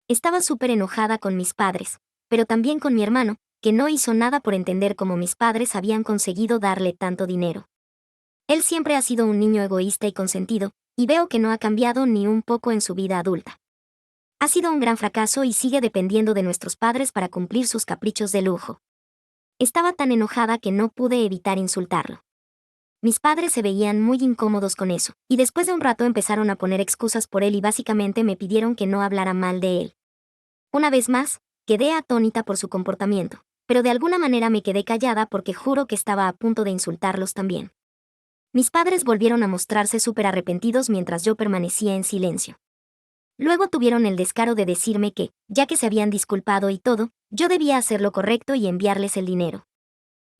Estaba súper enojada con mis padres, pero también con mi hermano, que no hizo nada por entender cómo mis padres habían conseguido darle tanto dinero. Él siempre ha sido un niño egoísta y consentido, y veo que no ha cambiado ni un poco en su vida adulta. Ha sido un gran fracaso y sigue dependiendo de nuestros padres para cumplir sus caprichos de lujo. Estaba tan enojada que no pude evitar insultarlo. Mis padres se veían muy incómodos con eso, y después de un rato empezaron a poner excusas por él y básicamente me pidieron que no hablara mal de él. Una vez más, quedé atónita por su comportamiento, pero de alguna manera me quedé callada porque juro que estaba a punto de insultarlos también. Mis padres volvieron a mostrarse súper arrepentidos mientras yo permanecía en silencio. Luego tuvieron el descaro de decirme que, ya que se habían disculpado y todo, yo debía hacer lo correcto y enviarles el dinero.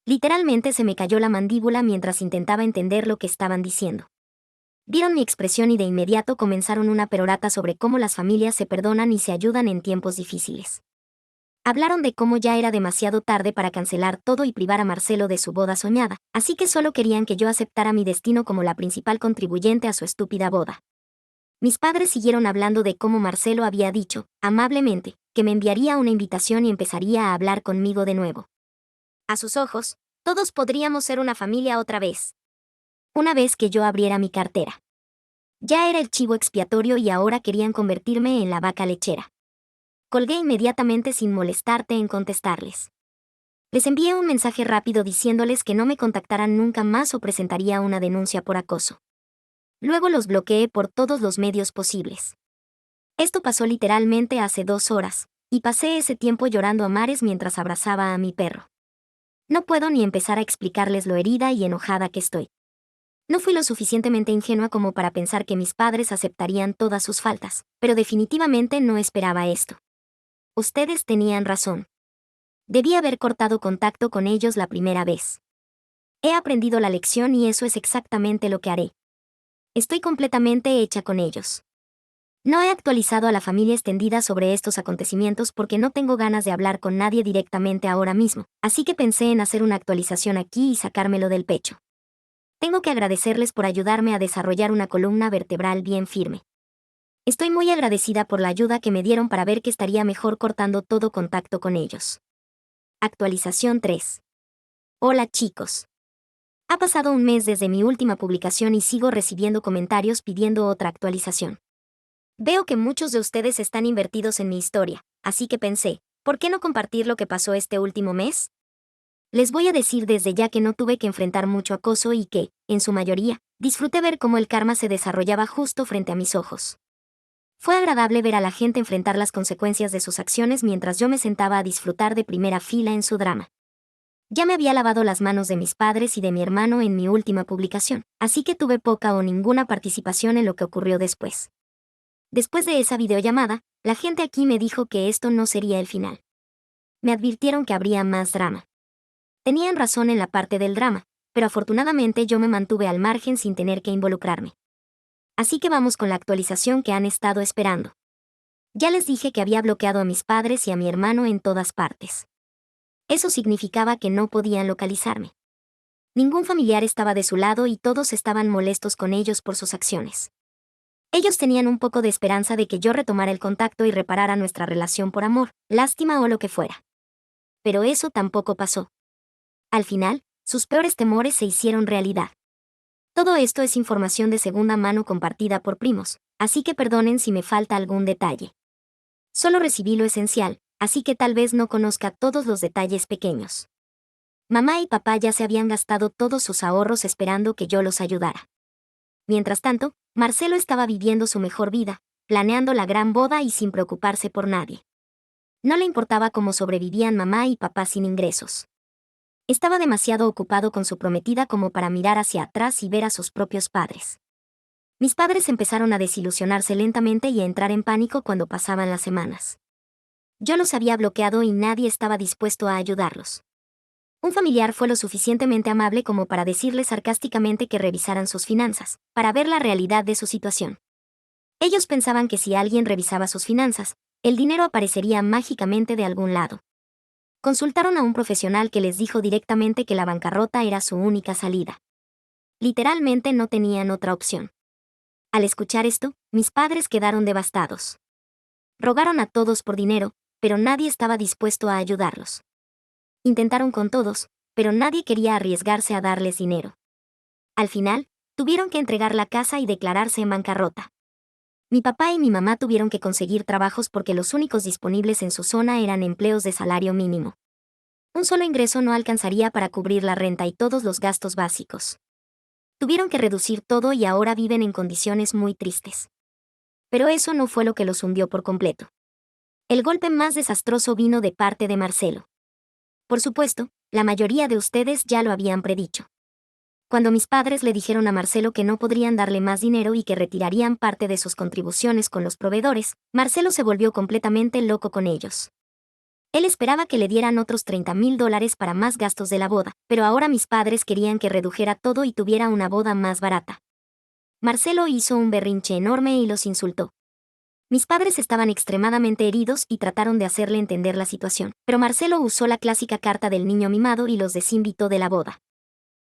Literalmente se me cayó la mandíbula mientras intentaba entender lo que estaban diciendo. Vieron mi expresión y de inmediato comenzaron una perorata sobre cómo las familias se perdonan y se ayudan en tiempos difíciles. Hablaron de cómo ya era demasiado tarde para cancelar todo y privar a Marcelo de su boda soñada, así que solo querían que yo aceptara mi destino como la principal contribuyente a su estúpida boda. Mis padres siguieron hablando de cómo Marcelo había dicho, amablemente, que me enviaría una invitación y empezaría a hablar conmigo de nuevo. A sus ojos, todos podríamos ser una familia otra vez. Una vez que yo abriera mi cartera. Ya era el chivo expiatorio y ahora querían convertirme en la vaca lechera. Colgué inmediatamente sin molestarte en contestarles. Les envié un mensaje rápido diciéndoles que no me contactaran nunca más o presentaría una denuncia por acoso. Luego los bloqueé por todos los medios posibles. Esto pasó literalmente hace 2 horas, y pasé ese tiempo llorando a mares mientras abrazaba a mi perro. No puedo ni empezar a explicarles lo herida y enojada que estoy. No fui lo suficientemente ingenua como para pensar que mis padres aceptarían todas sus faltas, pero definitivamente no esperaba esto. Ustedes tenían razón. Debí haber cortado contacto con ellos la primera vez. He aprendido la lección y eso es exactamente lo que haré. Estoy completamente hecha con ellos. No he actualizado a la familia extendida sobre estos acontecimientos porque no tengo ganas de hablar con nadie directamente ahora mismo, así que pensé en hacer una actualización aquí y sacármelo del pecho. Tengo que agradecerles por ayudarme a desarrollar una columna vertebral bien firme. Estoy muy agradecida por la ayuda que me dieron para ver que estaría mejor cortando todo contacto con ellos. Actualización 3. Hola chicos. Ha pasado un mes desde mi última publicación y sigo recibiendo comentarios pidiendo otra actualización. Veo que muchos de ustedes están invertidos en mi historia, así que pensé, ¿por qué no compartir lo que pasó este último mes? Les voy a decir desde ya que no tuve que enfrentar mucho acoso y que, en su mayoría, disfruté ver cómo el karma se desarrollaba justo frente a mis ojos. Fue agradable ver a la gente enfrentar las consecuencias de sus acciones mientras yo me sentaba a disfrutar de primera fila en su drama. Ya me había lavado las manos de mis padres y de mi hermano en mi última publicación, así que tuve poca o ninguna participación en lo que ocurrió después. Después de esa videollamada, la gente aquí me dijo que esto no sería el final. Me advirtieron que habría más drama. Tenían razón en la parte del drama, pero afortunadamente yo me mantuve al margen sin tener que involucrarme. Así que vamos con la actualización que han estado esperando. Ya les dije que había bloqueado a mis padres y a mi hermano en todas partes. Eso significaba que no podían localizarme. Ningún familiar estaba de su lado y todos estaban molestos con ellos por sus acciones. Ellos tenían un poco de esperanza de que yo retomara el contacto y reparara nuestra relación por amor, lástima o lo que fuera. Pero eso tampoco pasó. Al final, sus peores temores se hicieron realidad. Todo esto es información de segunda mano compartida por primos, así que perdonen si me falta algún detalle. Solo recibí lo esencial, así que tal vez no conozca todos los detalles pequeños. Mamá y papá ya se habían gastado todos sus ahorros esperando que yo los ayudara. Mientras tanto, Marcelo estaba viviendo su mejor vida, planeando la gran boda y sin preocuparse por nadie. No le importaba cómo sobrevivían mamá y papá sin ingresos. Estaba demasiado ocupado con su prometida como para mirar hacia atrás y ver a sus propios padres. Mis padres empezaron a desilusionarse lentamente y a entrar en pánico cuando pasaban las semanas. Yo los había bloqueado y nadie estaba dispuesto a ayudarlos. Un familiar fue lo suficientemente amable como para decirles sarcásticamente que revisaran sus finanzas, para ver la realidad de su situación. Ellos pensaban que si alguien revisaba sus finanzas, el dinero aparecería mágicamente de algún lado. Consultaron a un profesional que les dijo directamente que la bancarrota era su única salida. Literalmente no tenían otra opción. Al escuchar esto, mis padres quedaron devastados. Rogaron a todos por dinero, pero nadie estaba dispuesto a ayudarlos. Intentaron con todos, pero nadie quería arriesgarse a darles dinero. Al final, tuvieron que entregar la casa y declararse en bancarrota. Mi papá y mi mamá tuvieron que conseguir trabajos porque los únicos disponibles en su zona eran empleos de salario mínimo. Un solo ingreso no alcanzaría para cubrir la renta y todos los gastos básicos. Tuvieron que reducir todo y ahora viven en condiciones muy tristes. Pero eso no fue lo que los hundió por completo. El golpe más desastroso vino de parte de Marcelo. Por supuesto, la mayoría de ustedes ya lo habían predicho. Cuando mis padres le dijeron a Marcelo que no podrían darle más dinero y que retirarían parte de sus contribuciones con los proveedores, Marcelo se volvió completamente loco con ellos. Él esperaba que le dieran otros $30,000 para más gastos de la boda, pero ahora mis padres querían que redujera todo y tuviera una boda más barata. Marcelo hizo un berrinche enorme y los insultó. Mis padres estaban extremadamente heridos y trataron de hacerle entender la situación, pero Marcelo usó la clásica carta del niño mimado y los desinvitó de la boda.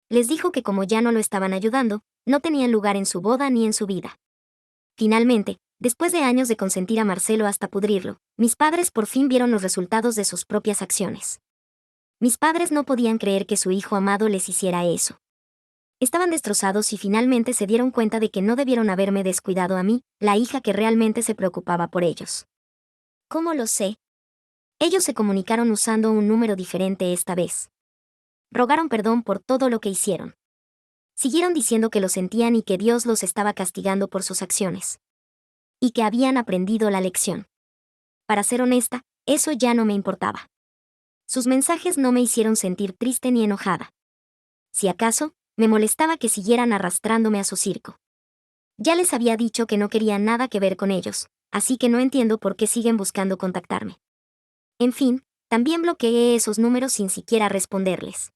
Les dijo que como ya no lo estaban ayudando, no tenían lugar en su boda ni en su vida. Finalmente, después de años de consentir a Marcelo hasta pudrirlo, mis padres por fin vieron los resultados de sus propias acciones. Mis padres no podían creer que su hijo amado les hiciera eso. Estaban destrozados y finalmente se dieron cuenta de que no debieron haberme descuidado a mí, la hija que realmente se preocupaba por ellos. ¿Cómo lo sé? Ellos se comunicaron usando un número diferente esta vez. Rogaron perdón por todo lo que hicieron. Siguieron diciendo que lo sentían y que Dios los estaba castigando por sus acciones. Y que habían aprendido la lección. Para ser honesta, eso ya no me importaba. Sus mensajes no me hicieron sentir triste ni enojada. Si acaso, me molestaba que siguieran arrastrándome a su circo. Ya les había dicho que no quería nada que ver con ellos, así que no entiendo por qué siguen buscando contactarme. En fin, también bloqueé esos números sin siquiera responderles.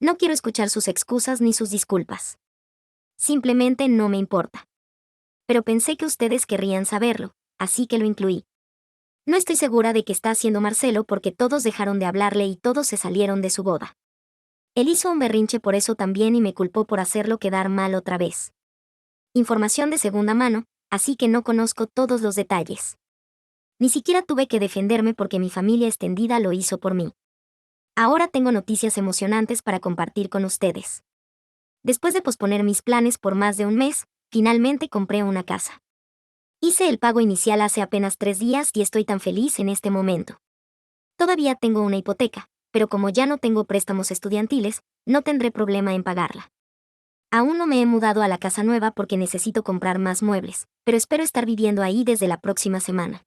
No quiero escuchar sus excusas ni sus disculpas. Simplemente no me importa. pero pensé que ustedes querrían saberlo, así que lo incluí. No estoy segura de qué está haciendo Marcelo porque todos dejaron de hablarle y todos se salieron de su boda. Él hizo un berrinche por eso también y me culpó por hacerlo quedar mal otra vez. Información de segunda mano, así que no conozco todos los detalles. Ni siquiera tuve que defenderme porque mi familia extendida lo hizo por mí. Ahora tengo noticias emocionantes para compartir con ustedes. Después de posponer mis planes por más de un mes, finalmente compré una casa. Hice el pago inicial hace apenas 3 días y estoy tan feliz en este momento. Todavía tengo una hipoteca, pero como ya no tengo préstamos estudiantiles, no tendré problema en pagarla. Aún no me he mudado a la casa nueva porque necesito comprar más muebles, pero espero estar viviendo ahí desde la próxima semana.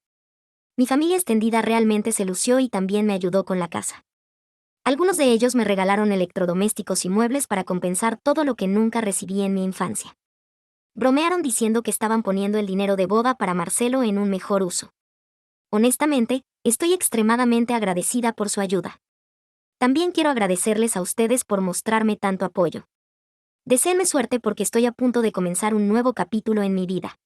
Mi familia extendida realmente se lució y también me ayudó con la casa. Algunos de ellos me regalaron electrodomésticos y muebles para compensar todo lo que nunca recibí en mi infancia. Bromearon diciendo que estaban poniendo el dinero de boda para Marcelo en un mejor uso. Honestamente, estoy extremadamente agradecida por su ayuda. También quiero agradecerles a ustedes por mostrarme tanto apoyo. Deseenme suerte porque estoy a punto de comenzar un nuevo capítulo en mi vida.